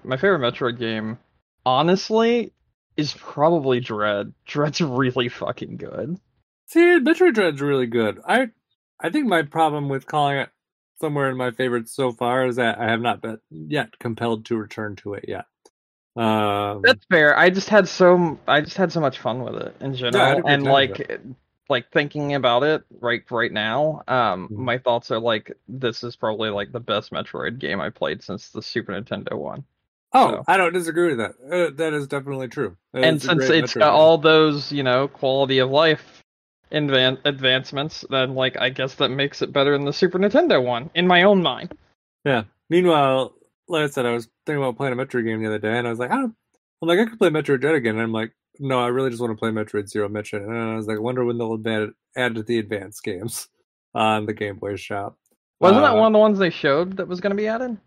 Speaker 2: my favorite Metroid game, honestly, is probably Dread. Dread's really fucking good.
Speaker 1: See, Metroid Dread's really good. I think my problem with calling it somewhere in my favorites so far is that I have not been yet compelled to return to it yet.
Speaker 2: That's fair. I just had so much fun with it in general, and like thinking about it right now. My thoughts are like this is probably like the best Metroid game I played since the Super Nintendo one.
Speaker 1: Oh, so. I don't disagree with that. That is definitely true.
Speaker 2: And since it's got all those, quality of life advancements, then like I guess that makes it better than the Super Nintendo one in my own mind.
Speaker 1: Yeah. Meanwhile, like I said, I was thinking about playing a Metroid game the other day, and I was like, I could play Metroid Dread again. And I'm like, no, I really just want to play Metroid Zero Mission. And I was like, I wonder when they'll add the advanced games on the Game Boy shop.
Speaker 2: Wasn't that one of the ones they showed that was going to be added?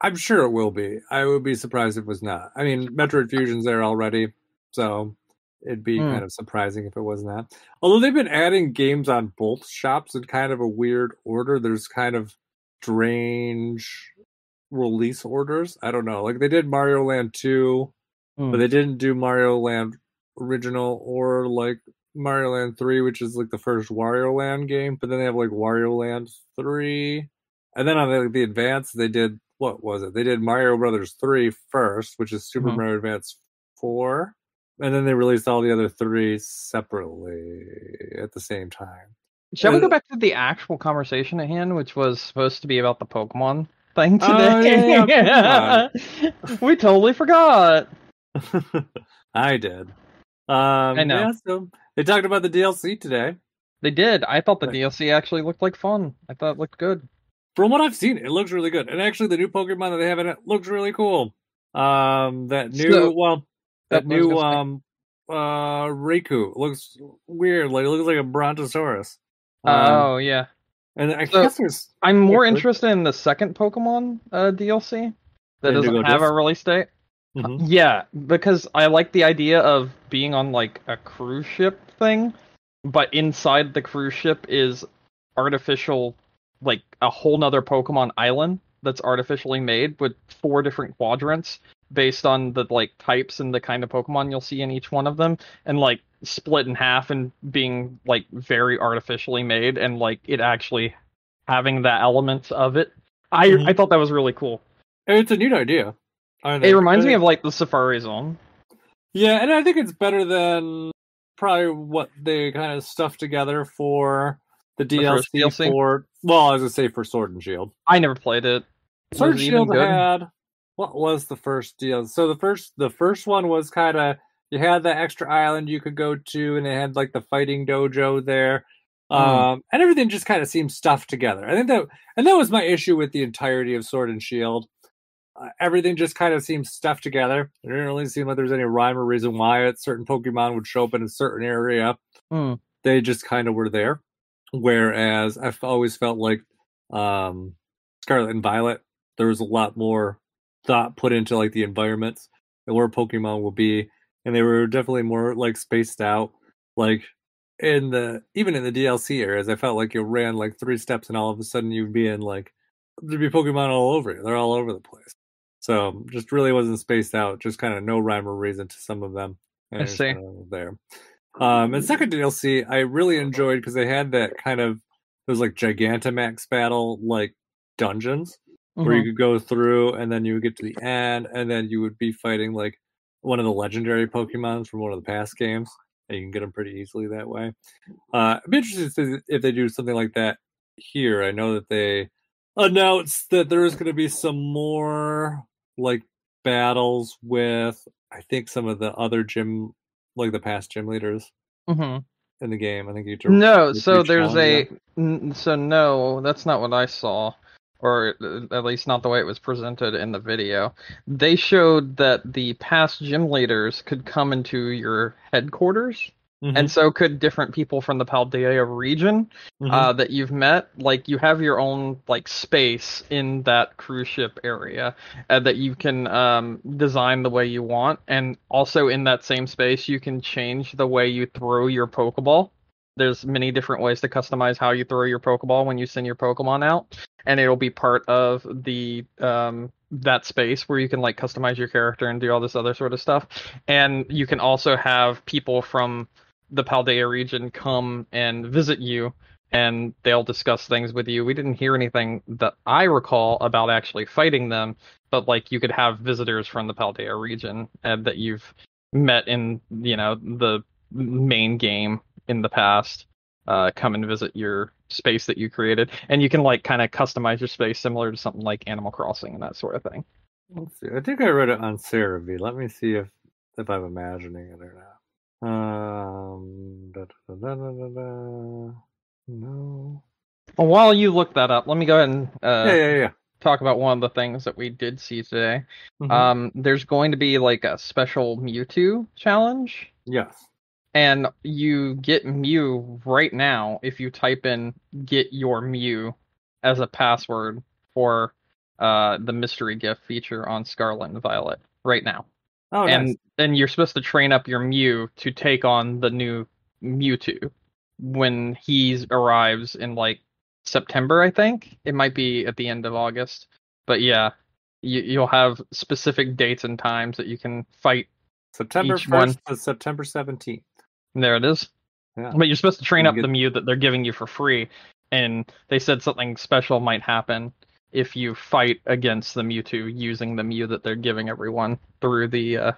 Speaker 1: I'm sure it will be. I would be surprised if it was not. I mean, Metroid Fusion's there already, so it'd be
Speaker 2: Hmm.
Speaker 1: kind of surprising if it was not. Although they've been adding games on both shops in kind of a weird order. There's kind of strange release orders. I don't know. Like they did Mario Land 2, but
Speaker 2: Hmm.
Speaker 1: they didn't do Mario Land original or like Mario Land 3, which is like the first Wario Land game, but then they have like Wario Land 3. And then on the advance, they did what was it? They did Mario Brothers 3 first, which is Super
Speaker 2: Hmm.
Speaker 1: Mario Advance 4. And then they released all the other three separately at the same time.
Speaker 2: Shall we go back to the actual conversation at hand, which was supposed to be about the Pokemon thing today?
Speaker 1: Oh, yeah, Pokemon.
Speaker 2: We totally forgot.
Speaker 1: I did.
Speaker 2: I know.
Speaker 1: Yeah, so they talked about the DLC today.
Speaker 2: They did. I thought the
Speaker 1: Like,
Speaker 2: DLC actually looked like fun. I thought it looked good.
Speaker 1: from what I've seen, it looks really good. And actually, the new Pokemon that they have in it looks really cool. That new,
Speaker 2: So,
Speaker 1: well,
Speaker 2: I
Speaker 1: that
Speaker 2: was
Speaker 1: new
Speaker 2: gonna say,
Speaker 1: Riku looks weird. Like it looks like a Brontosaurus. Um,
Speaker 2: oh yeah.
Speaker 1: and I
Speaker 2: So
Speaker 1: guess there's
Speaker 2: I'm
Speaker 1: yeah,
Speaker 2: more interested in the second Pokemon DLC that
Speaker 1: the
Speaker 2: doesn't
Speaker 1: Indigo
Speaker 2: have a
Speaker 1: Disc.
Speaker 2: release date.
Speaker 1: Mm-hmm.
Speaker 2: Yeah, because I like the idea of being on like a cruise ship thing, but inside the cruise ship is artificial, like a whole nother Pokemon island that's artificially made with 4 different quadrants based on the like types and the kind of Pokemon you'll see in each one of them, and like split in half and being like very artificially made, and like it actually having the elements of it. I
Speaker 1: Mm-hmm.
Speaker 2: thought that was really cool.
Speaker 1: It's a neat idea, I
Speaker 2: It
Speaker 1: think.
Speaker 2: reminds me of like the Safari Zone.
Speaker 1: Yeah, and I think it's better than probably what they kind of stuffed together for the
Speaker 2: The first
Speaker 1: DLC
Speaker 2: DLC.
Speaker 1: for. Well, I was gonna say for Sword and Shield.
Speaker 2: I never played it.
Speaker 1: Sword
Speaker 2: Was
Speaker 1: and
Speaker 2: it even
Speaker 1: Shield
Speaker 2: good?
Speaker 1: had what was the first DLC? So the first one was kind of you had the extra island you could go to, and it had like the fighting dojo there,
Speaker 2: Mm.
Speaker 1: and everything just kind of seemed stuffed together. I think that was my issue with the entirety of Sword and Shield. Everything just kind of seems stuffed together. It didn't really seem like there's any rhyme or reason why certain Pokemon would show up in a certain area.
Speaker 2: Mm.
Speaker 1: They just kind of were there. Whereas I've always felt like um, Scarlet and Violet, there was a lot more thought put into like the environments and where Pokemon will be, and they were definitely more like spaced out. Like even in the DLC areas, I felt like you ran like 3 steps and all of a sudden you'd be in like there'd be Pokemon all over you. They're all over the place. So just really wasn't spaced out. Just kind of no rhyme or reason to some of them, and
Speaker 2: I
Speaker 1: it was
Speaker 2: see.
Speaker 1: kind of there. And second DLC, I really enjoyed because they had that kind of those like Gigantamax battle like dungeons where you
Speaker 2: Hmm.
Speaker 1: could go through and then you would get to the end and then you would be fighting like one of the legendary Pokemons from one of the past games. And you can get them pretty easily that way. I'd be interested to see if they do something like that here. I know that they announced that there is going to be some more like battles with I think some of the other gym like the past gym leaders
Speaker 2: Hmm.
Speaker 1: in the game. I think
Speaker 2: No,
Speaker 1: you
Speaker 2: so there's
Speaker 1: challenge them.
Speaker 2: so no, that's not what I saw, or at least not the way it was presented in the video. They showed that the past gym leaders could come into your headquarters, and
Speaker 1: Mm-hmm.
Speaker 2: so could different people from the Paldea region
Speaker 1: Mm-hmm.
Speaker 2: that you've met. Like you have your own like space in that cruise ship area that you can design the way you want, and also in that same space you can change the way you throw your Pokeball. There's many different ways to customize how you throw your Pokeball when you send your Pokemon out, and it'll be part of the that space where you can like customize your character and do all this other sort of stuff. And you can also have people from the Paldea region come and visit you, and they'll discuss things with you. We didn't hear anything that I recall about actually fighting them, but like you could have visitors from the Paldea region that you've met in, the main game in the past, come and visit your space that you created, and you can like kind of customize your space similar to something like Animal Crossing and that sort of thing.
Speaker 1: Let's see. I think I read it on Cerebi. Let me see if I'm imagining it or not. Da, da, da, da, da, da. No.
Speaker 2: Well, while you look that up, let me go ahead and
Speaker 1: Yeah.
Speaker 2: talk about one of the things that we did see today.
Speaker 1: Mm-hmm.
Speaker 2: There's going to be like a special Mewtwo challenge,
Speaker 1: Yes.
Speaker 2: and you get Mew right now if you type in "get your Mew" as a password for the mystery gift feature on Scarlet and Violet right now.
Speaker 1: Oh, nice.
Speaker 2: And you're supposed to train up your Mew to take on the new Mewtwo when he arrives in like September, I think. It might be at the end of August. But yeah, you'll have specific dates and times that you can fight
Speaker 1: September
Speaker 2: each one.
Speaker 1: 1st to September 17th.
Speaker 2: There it is.
Speaker 1: Yeah.
Speaker 2: But you're supposed to train up the Mew that they're giving you for free. And they said something special might happen if you fight against the Mewtwo using the Mew that they're giving everyone through the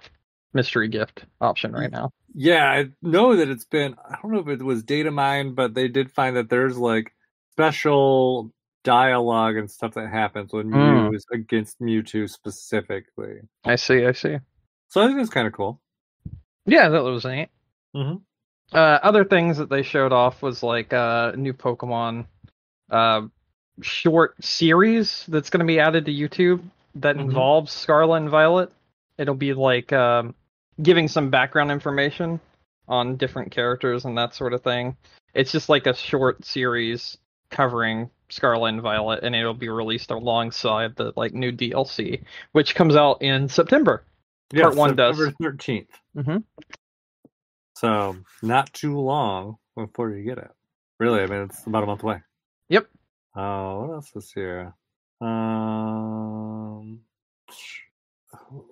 Speaker 2: mystery gift option right now.
Speaker 1: Yeah, I know that it's been, I don't know if it was data mined, but they did find that there's like special dialogue and stuff that happens when Mew is against Mewtwo specifically.
Speaker 2: I see.
Speaker 1: So I think it's kind of cool.
Speaker 2: Yeah, that was neat.
Speaker 1: Mm-hmm.
Speaker 2: Other things that they showed off was like new Pokemon short series that's going to be added to YouTube that involves Scarlet and Violet. It'll be like giving some background information on different characters and that sort of thing. It's just like a short series covering Scarlet and Violet, and it'll be released alongside the like new DLC, which comes out in September.
Speaker 1: Yeah,
Speaker 2: Part 1 does.
Speaker 1: September 13th.
Speaker 2: Mm-hmm.
Speaker 1: So not too long before you get it. Really, I mean, it's about a month away.
Speaker 2: Yep.
Speaker 1: Oh, what else is here?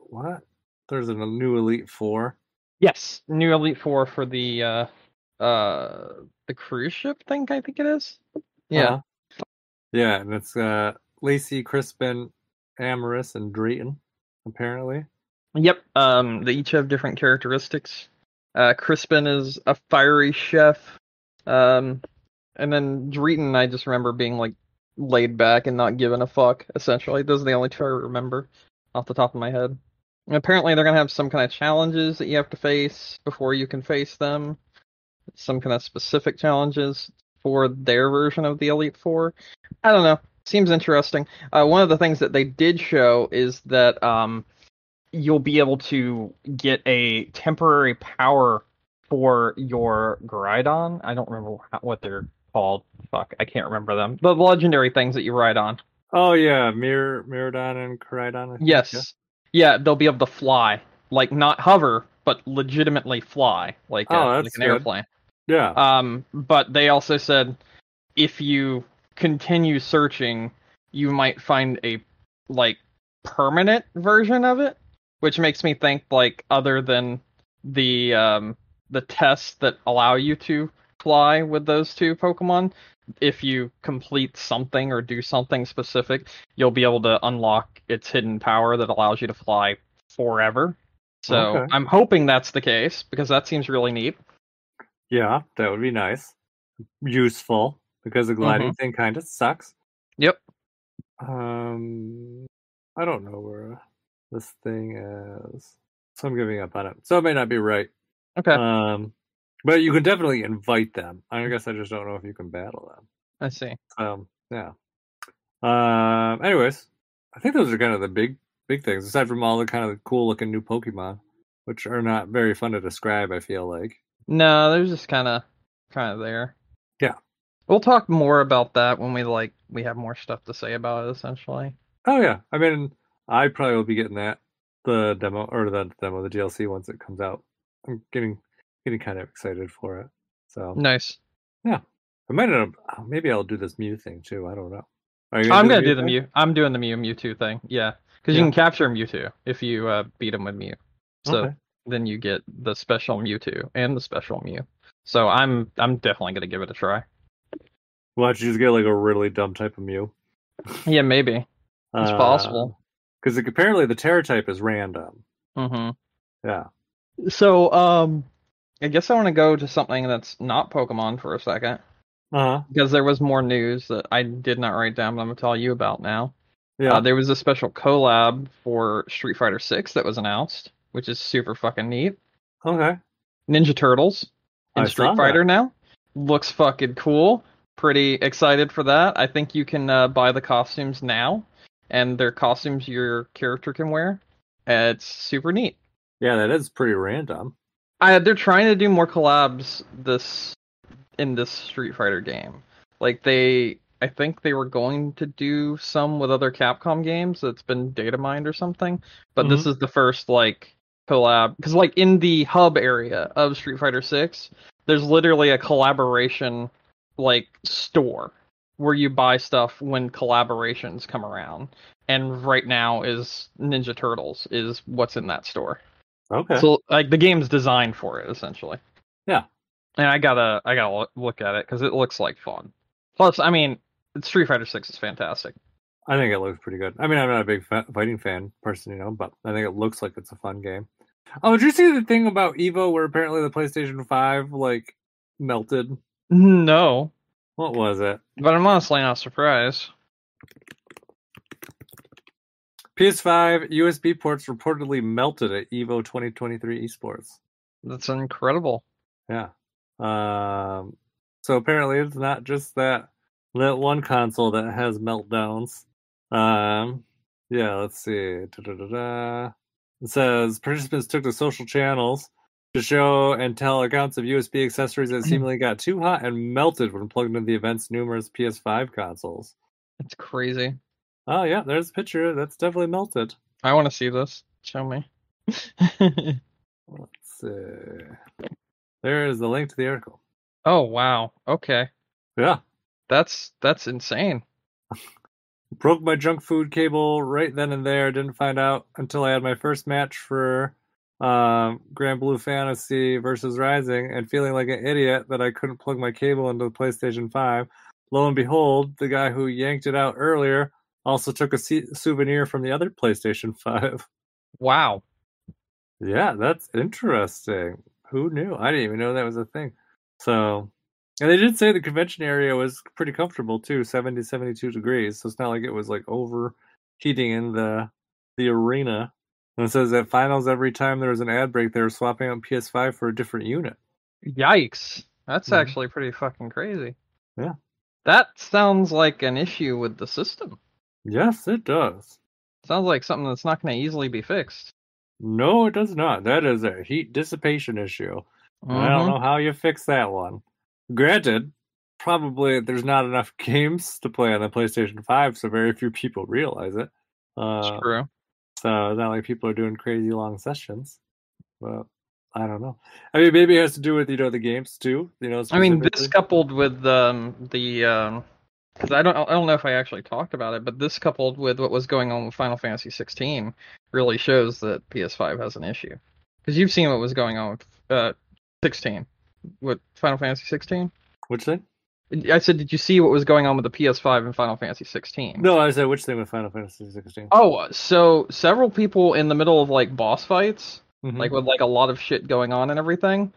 Speaker 1: What? There's a new Elite Four.
Speaker 2: Yes, new Elite Four for the cruise ship thing. I think it is. Yeah.
Speaker 1: Yeah, and it's Lacey, Crispin, Amorous, and Drayton, apparently.
Speaker 2: Yep. They each have different characteristics. Crispin is a fiery chef. And then Drayton, I just remember being like laid back and not giving a fuck, essentially. Those are the only two I remember off the top of my head. And apparently they're gonna have some kind of challenges that you have to face before you can face them. Some kind of specific challenges for their version of the Elite Four. I don't know. Seems interesting. One of the things that they did show is that you'll be able to get a temporary power for your Groudon. I don't remember what they're called. Fuck, I can't remember them. The legendary things that you ride on.
Speaker 1: Oh yeah, Miradon and Koraidon.
Speaker 2: Yes. Yeah, they'll be able to fly. Like, not hover, but legitimately fly. Like, like an airplane.
Speaker 1: Yeah.
Speaker 2: But they also said if you continue searching, you might find a, like, permanent version of it, which makes me think, like, other than the tests that allow you to fly with those two Pokemon, if you complete something or do something specific, you'll be able to unlock its hidden power that allows you to fly forever. So okay. I'm hoping that's the case, because that seems really neat.
Speaker 1: Yeah, that would be nice. Useful, because the gliding thing kind of sucks.
Speaker 2: Yep.
Speaker 1: I don't know where this thing is, so I'm giving up on it. So it may not be right.
Speaker 2: Okay.
Speaker 1: But you can definitely invite them. I guess I just don't know if you can battle them.
Speaker 2: I see.
Speaker 1: Yeah. Anyways, I think those are kind of the big things, aside from all the kind of cool looking new Pokemon, which are not very fun to describe, I feel like.
Speaker 2: No, they're just kind of there.
Speaker 1: Yeah.
Speaker 2: We'll talk more about that when we have more stuff to say about it, essentially.
Speaker 1: Oh yeah. I mean, I probably will be getting the DLC once it comes out. I'm getting kind of excited for it. So
Speaker 2: nice.
Speaker 1: Yeah. I might end up, maybe I'll do this Mew thing too. I don't know.
Speaker 2: I'm gonna do the Mew. I'm doing the Mewtwo thing. Yeah, because you can capture Mewtwo if you beat him with Mew. So then you get the special Mewtwo and the special Mew. So I'm definitely gonna give it a try.
Speaker 1: Why don't you just get like a really dumb type of Mew?
Speaker 2: Yeah, maybe. It's possible.
Speaker 1: Because apparently the Terra type is random. Yeah.
Speaker 2: So I guess I want to go to something that's not Pokemon for a second. Because there was more news that I did not write down, but I'm going to tell you about now. Yeah. There was a special collab for Street Fighter 6 that was announced, which is super fucking neat.
Speaker 1: Okay.
Speaker 2: Ninja Turtles in Street Fighter now. Looks fucking cool. Pretty excited for that. I think you can buy the costumes now, and they're costumes your character can wear. It's super neat.
Speaker 1: Yeah, that is pretty random.
Speaker 2: They're trying to do more collabs in this Street Fighter game. Like, they I think they were going to do some with other Capcom games that's been data mined or something, but this
Speaker 1: Mm-hmm.
Speaker 2: is the first like collab because like in the hub area of Street Fighter 6, there's literally a collaboration like store where you buy stuff when collaborations come around. And right now is Ninja Turtles is what's in that store.
Speaker 1: Okay.
Speaker 2: So like the game's designed for it essentially.
Speaker 1: Yeah.
Speaker 2: And I gotta look at it because it looks like fun. Plus, I mean, Street Fighter 6 is fantastic.
Speaker 1: I think it looks pretty good. I mean, I'm not a big fighting fan person, but I think it looks like it's a fun game. Oh, did you see the thing about Evo where apparently the PlayStation 5 like melted?
Speaker 2: No,
Speaker 1: What was it?
Speaker 2: but I'm honestly not surprised.
Speaker 1: PS5 USB ports reportedly melted at Evo 2023 esports.
Speaker 2: That's incredible.
Speaker 1: Yeah. So apparently it's not just that one console that has meltdowns. Yeah, let's see. Da-da-da-da. It says participants took to social channels to show and tell accounts of USB accessories that seemingly got too hot and melted when plugged into the event's numerous PS5 consoles.
Speaker 2: It's crazy.
Speaker 1: Oh yeah, there's a picture. That's definitely melted.
Speaker 2: I want to see this. Show me.
Speaker 1: Let's see. There is the link to the article.
Speaker 2: Oh wow. Okay.
Speaker 1: Yeah.
Speaker 2: That's insane.
Speaker 1: Broke my junk food cable right then and there. Didn't find out until I had my first match for Grand Blue Fantasy versus Rising, and feeling like an idiot that I couldn't plug my cable into the PlayStation 5. Lo and behold, the guy who yanked it out earlier also took a souvenir from the other PlayStation 5.
Speaker 2: Wow.
Speaker 1: Yeah, that's interesting. Who knew? I didn't even know that was a thing. So, and they did say the convention area was pretty comfortable too, 70, 72 degrees. So it's not like it was like overheating in the arena. And it says at finals, every time there was an ad break, they were swapping out PS5 for a different unit.
Speaker 2: Yikes. That's actually pretty fucking crazy.
Speaker 1: Yeah.
Speaker 2: That sounds like an issue with the system.
Speaker 1: Yes, it does.
Speaker 2: Sounds like something that's not going to easily be fixed.
Speaker 1: No, it does not. That is a heat dissipation issue. I don't know how you fix that one. Granted, probably there's not enough games to play on the PlayStation 5, so very few people realize it.
Speaker 2: It's true.
Speaker 1: So it's not like people are doing crazy long sessions. But I don't know. I mean, maybe it has to do with the games too.
Speaker 2: I mean, this coupled with because I don't know if I actually talked about it, but this coupled with what was going on with Final Fantasy 16 really shows that PS5 has an issue. Because you've seen what was going on with 16, with Final Fantasy 16.
Speaker 1: Which thing?
Speaker 2: I said, did you see what was going on with the PS5 in Final Fantasy 16?
Speaker 1: No, I said which thing with Final Fantasy 16.
Speaker 2: Oh, so several people in the middle of like boss fights,
Speaker 1: Mm-hmm.
Speaker 2: like with like a lot of shit going on and everything,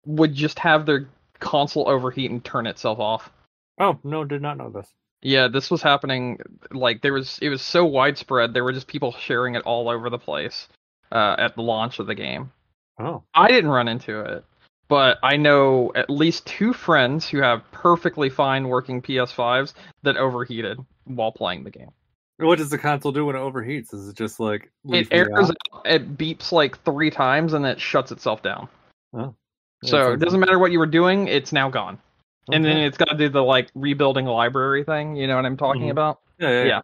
Speaker 2: would just have their console overheat and turn itself off.
Speaker 1: Oh, no, did not know this.
Speaker 2: Yeah, this was happening. Like it was so widespread. There were just people sharing it all over the place at the launch of the game.
Speaker 1: Oh,
Speaker 2: I didn't run into it, but I know at least 2 friends who have perfectly fine working PS5s that overheated while playing the game.
Speaker 1: what does the console do when it overheats? Is it just like
Speaker 2: It airs, it beeps like 3 times and it shuts itself down.
Speaker 1: Oh, yeah,
Speaker 2: so it doesn't matter what you were doing; it's now gone.
Speaker 1: Okay.
Speaker 2: And then it's got to do the like rebuilding library thing. You know what I'm talking about?
Speaker 1: Yeah.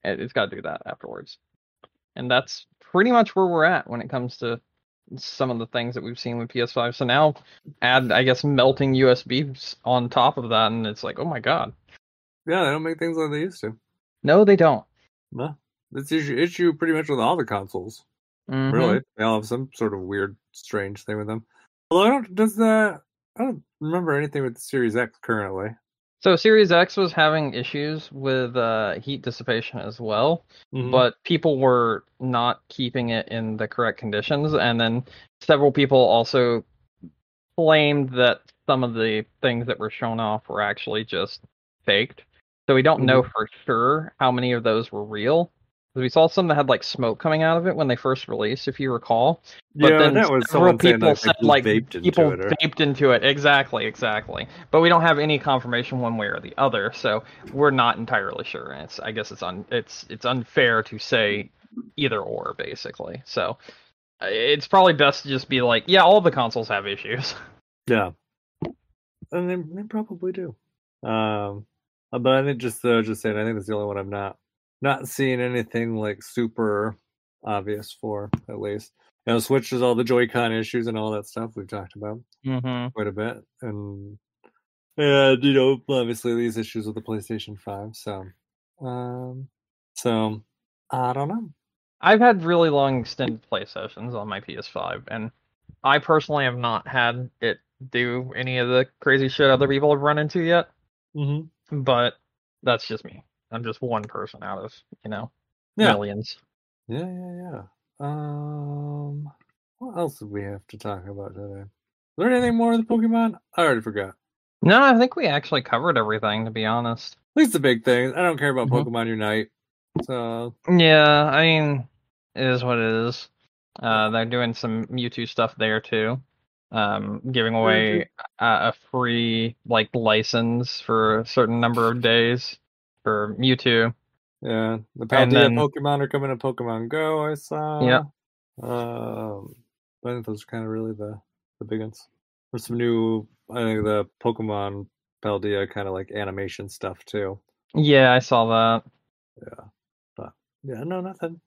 Speaker 2: It's got to do that afterwards. And that's pretty much where we're at when it comes to some of the things that we've seen with PS5. So now add, I guess, melting USBs on top of that, and it's like, oh my god.
Speaker 1: Yeah, they don't make things like they used to.
Speaker 2: No, they don't.
Speaker 1: No, it's issue pretty much with all the consoles.
Speaker 2: Mm-hmm.
Speaker 1: Really, they all have some sort of weird, strange thing with them. Although I don't remember anything with the Series X currently.
Speaker 2: So Series X was having issues with heat dissipation as well, but people were not keeping it in the correct conditions, and then several people also claimed that some of the things that were shown off were actually just faked. So we don't know for sure how many of those were real. We saw some that had like smoke coming out of it when they first released, if you recall. But
Speaker 1: yeah,
Speaker 2: then
Speaker 1: that was
Speaker 2: several people
Speaker 1: said
Speaker 2: like
Speaker 1: people
Speaker 2: vaped into it. Exactly. But we don't have any confirmation one way or the other, so we're not entirely sure. And I guess it's unfair to say either or, basically. So it's probably best to just be like, yeah, all the consoles have issues.
Speaker 1: Yeah, and they probably do. But I think just saying, I think that's the only one I'm not seeing anything like super obvious for, at least. Switch is all the Joy-Con issues and all that stuff we've talked about quite a bit, and obviously these issues with the PlayStation 5. So I don't know.
Speaker 2: I've had really long extended play sessions on my PS5, and I personally have not had it do any of the crazy shit other people have run into yet.
Speaker 1: Mm-hmm.
Speaker 2: But that's just me. I'm just one person out of,
Speaker 1: Yeah.
Speaker 2: millions.
Speaker 1: Yeah. What else did we have to talk about today? Is there anything more of the Pokemon? I already forgot.
Speaker 2: No, I think we actually covered everything, to be honest.
Speaker 1: At least the big things. I don't care about Pokemon Unite. So
Speaker 2: yeah, I mean, it is what it is. They're doing some Mewtwo stuff there too. Giving away a free license for a certain number of days for Mewtwo.
Speaker 1: Yeah, the Paldea Pokemon are coming to Pokemon Go. I saw.
Speaker 2: Yeah.
Speaker 1: I think those are kind of really the big ones. There's some new. I think the Pokemon Paldea kind of like animation stuff too.
Speaker 2: Yeah, I saw that.
Speaker 1: Yeah, but yeah, no, nothing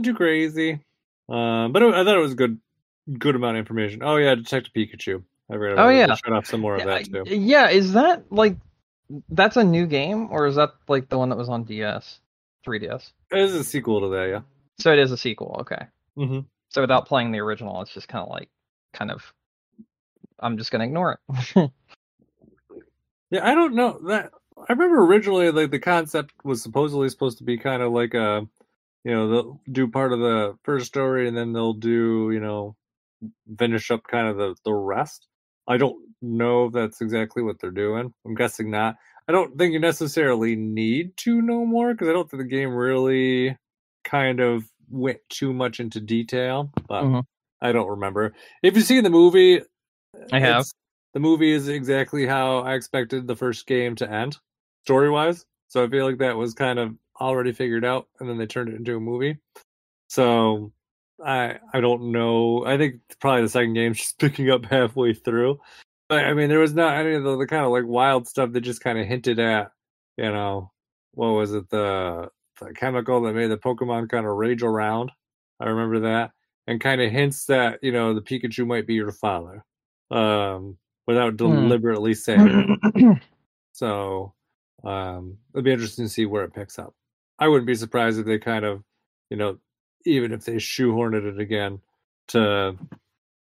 Speaker 1: too crazy. But I thought it was good amount of information. Oh yeah, Detective Pikachu. I read about it. They showed off some more of that too.
Speaker 2: Yeah, is that that's a new game, or is that like the one that was on 3DS?
Speaker 1: It is a sequel to that, yeah.
Speaker 2: So it is a sequel, okay.
Speaker 1: Mm-hmm.
Speaker 2: So without playing the original, it's just kind of I'm just gonna ignore it.
Speaker 1: Yeah, I don't know that. I remember originally the concept was supposedly supposed to be kind of like a, they'll do part of the first story and then they'll do, finish up kind of the rest. I don't know if that's exactly what they're doing. I'm guessing not. I don't think you necessarily need to know more because I don't think the game really kind of went too much into detail, but I don't remember. If you've seen the movie,
Speaker 2: I have.
Speaker 1: The movie is exactly how I expected the first game to end, story-wise. So I feel like that was kind of already figured out, and then they turned it into a movie. So I don't know. I think probably the second game's just picking up halfway through. But I mean, there was not any of the kind of like wild stuff that just kind of hinted at, what was it, the chemical that made the Pokemon kind of rage around. I remember that, and kind of hints that the Pikachu might be your father, without deliberately saying it. So it'll be interesting to see where it picks up. I wouldn't be surprised if they kind of, even if they shoehorned it again, to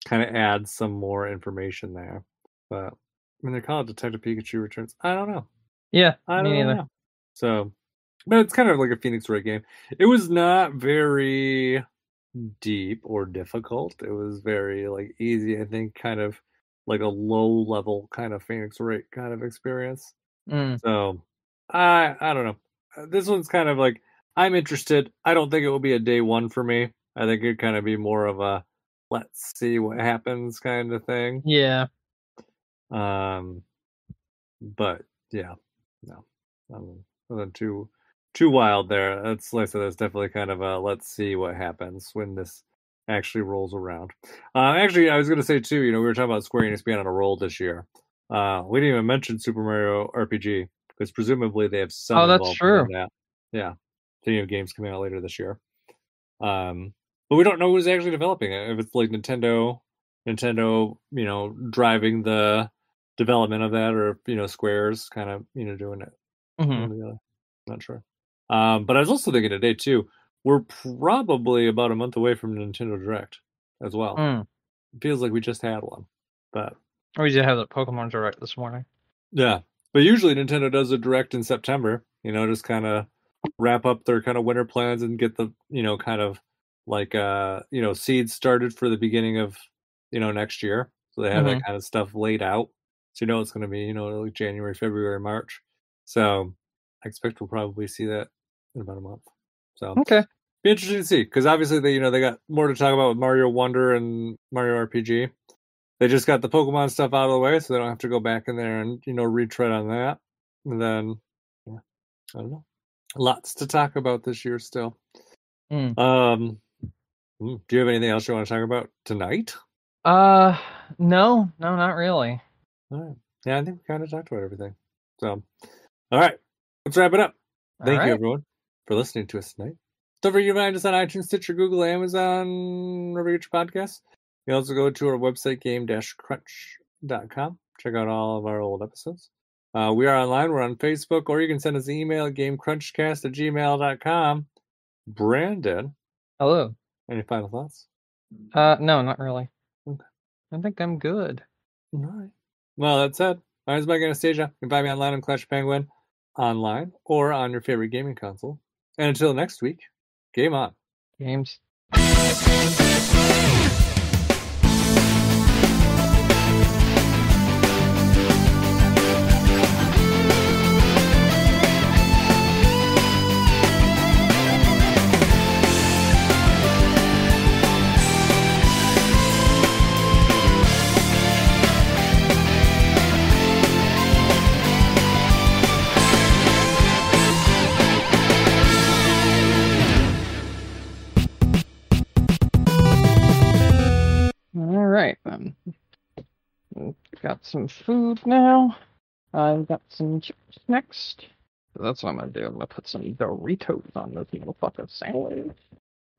Speaker 1: kind of add some more information there. But I mean, they call it Detective Pikachu Returns. I don't know.
Speaker 2: Yeah,
Speaker 1: I don't know. So, but it's kind of like a Phoenix Wright game. It was not very deep or difficult. It was very easy. I think kind of like a low level kind of Phoenix Wright kind of experience. So I don't know. This one's kind of like, I'm interested. I don't think it will be a day one for me. I think it'd kind of be more of a let's see what happens kind of thing.
Speaker 2: Yeah.
Speaker 1: But yeah, no, nothing too wild there. That's like I said, that's definitely kind of a let's see what happens when this actually rolls around. Actually, I was going to say too, we were talking about Square Enix being on a roll this year. We didn't even mention Super Mario RPG because presumably they have some involvement
Speaker 2: that's true.
Speaker 1: in that. Yeah, so games coming out later this year. But we don't know who's actually developing it. If it's like Nintendo, driving the development of that, or Square's kind of doing it. Not sure. But I was also thinking today too, we're probably about a month away from Nintendo Direct as well. It feels like we just had one, but
Speaker 2: we did have the Pokemon Direct this morning.
Speaker 1: Yeah, but usually Nintendo does a Direct in September. Just kind of wrap up their kind of winter plans and get the kind of like seeds started for the beginning of next year. So they have that kind of stuff laid out. So it's going to be like January, February, March. So I expect we'll probably see that in about a month. So
Speaker 2: okay,
Speaker 1: be interesting to see because obviously they they got more to talk about with Mario Wonder and Mario RPG. They just got the Pokemon stuff out of the way, so they don't have to go back in there and retread on that. And then I don't know, lots to talk about this year still. Do you have anything else you want to talk about tonight?
Speaker 2: No, not really.
Speaker 1: All right. Yeah, I think we kind of talked about everything. So, all right. let's wrap it up. Thank you,
Speaker 2: right.
Speaker 1: everyone, for listening to us tonight. Don't forget you can find us on iTunes, Stitcher, Google, Amazon, wherever you get your podcasts. You can also go to our website, game-crunch.com. Check out all of our old episodes. We are online. We're on Facebook, or you can send us an email at gamecrunchcast@gmail.com. Brandon.
Speaker 2: Hello.
Speaker 1: Any final thoughts?
Speaker 2: No, not really.
Speaker 1: Okay.
Speaker 2: I think I'm good.
Speaker 1: All right. Well, that said, my name is Mike Anastasia. You can find me online on Clash Penguin, online, or on your favorite gaming console. And until next week, game on.
Speaker 2: Games. Alright then. Got some food now. I've got some chips next. So that's what I'm gonna do. I'm gonna put some Doritos on this motherfucker sandwich.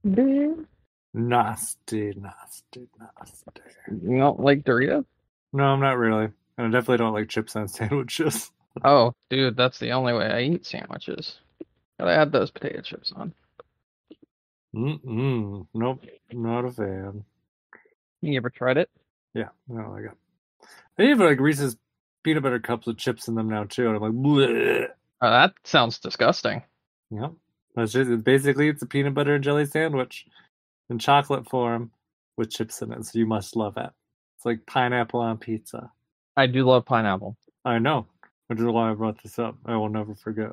Speaker 2: Dude.
Speaker 1: Nasty.
Speaker 2: You don't like Doritos?
Speaker 1: No, I'm not really. And I definitely don't like chips on sandwiches.
Speaker 2: Oh, dude, that's the only way I eat sandwiches. Gotta add those potato chips on.
Speaker 1: Nope, not a fan.
Speaker 2: You ever tried it?
Speaker 1: Yeah, no, I got. They have like Reese's peanut butter cups with chips in them now too, and I'm like, bleh.
Speaker 2: Oh, that sounds disgusting.
Speaker 1: Yep, that's just basically it's a peanut butter and jelly sandwich in chocolate form with chips in it. So you must love it. It's like pineapple on pizza.
Speaker 2: I do love pineapple.
Speaker 1: I know, which is why I brought this up. I will never forget.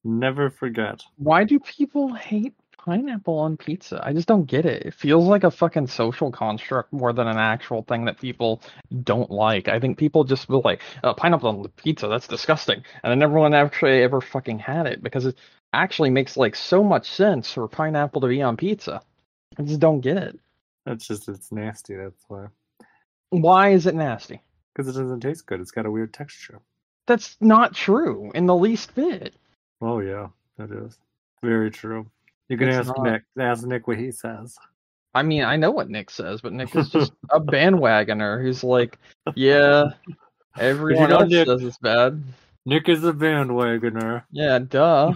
Speaker 1: Never forget.
Speaker 2: Why do people hate pineapple on pizza? I just don't get it. It feels like a fucking social construct more than an actual thing that people don't like. I think people just feel like, oh, pineapple on pizza, that's disgusting. And then everyone actually ever fucking had it because it actually makes like so much sense for pineapple to be on pizza. I just don't get it.
Speaker 1: That's just, it's nasty, that's why.
Speaker 2: Why is it nasty?
Speaker 1: Because it doesn't taste good. It's got a weird texture.
Speaker 2: That's not true in the least bit.
Speaker 1: Oh, yeah, that is. Very true. You can ask Nick. Ask Nick what he says.
Speaker 2: I mean, I know what Nick says, but Nick is just a bandwagoner who's like, yeah, everyone else says it's bad.
Speaker 1: Nick is a bandwagoner.
Speaker 2: Yeah, duh.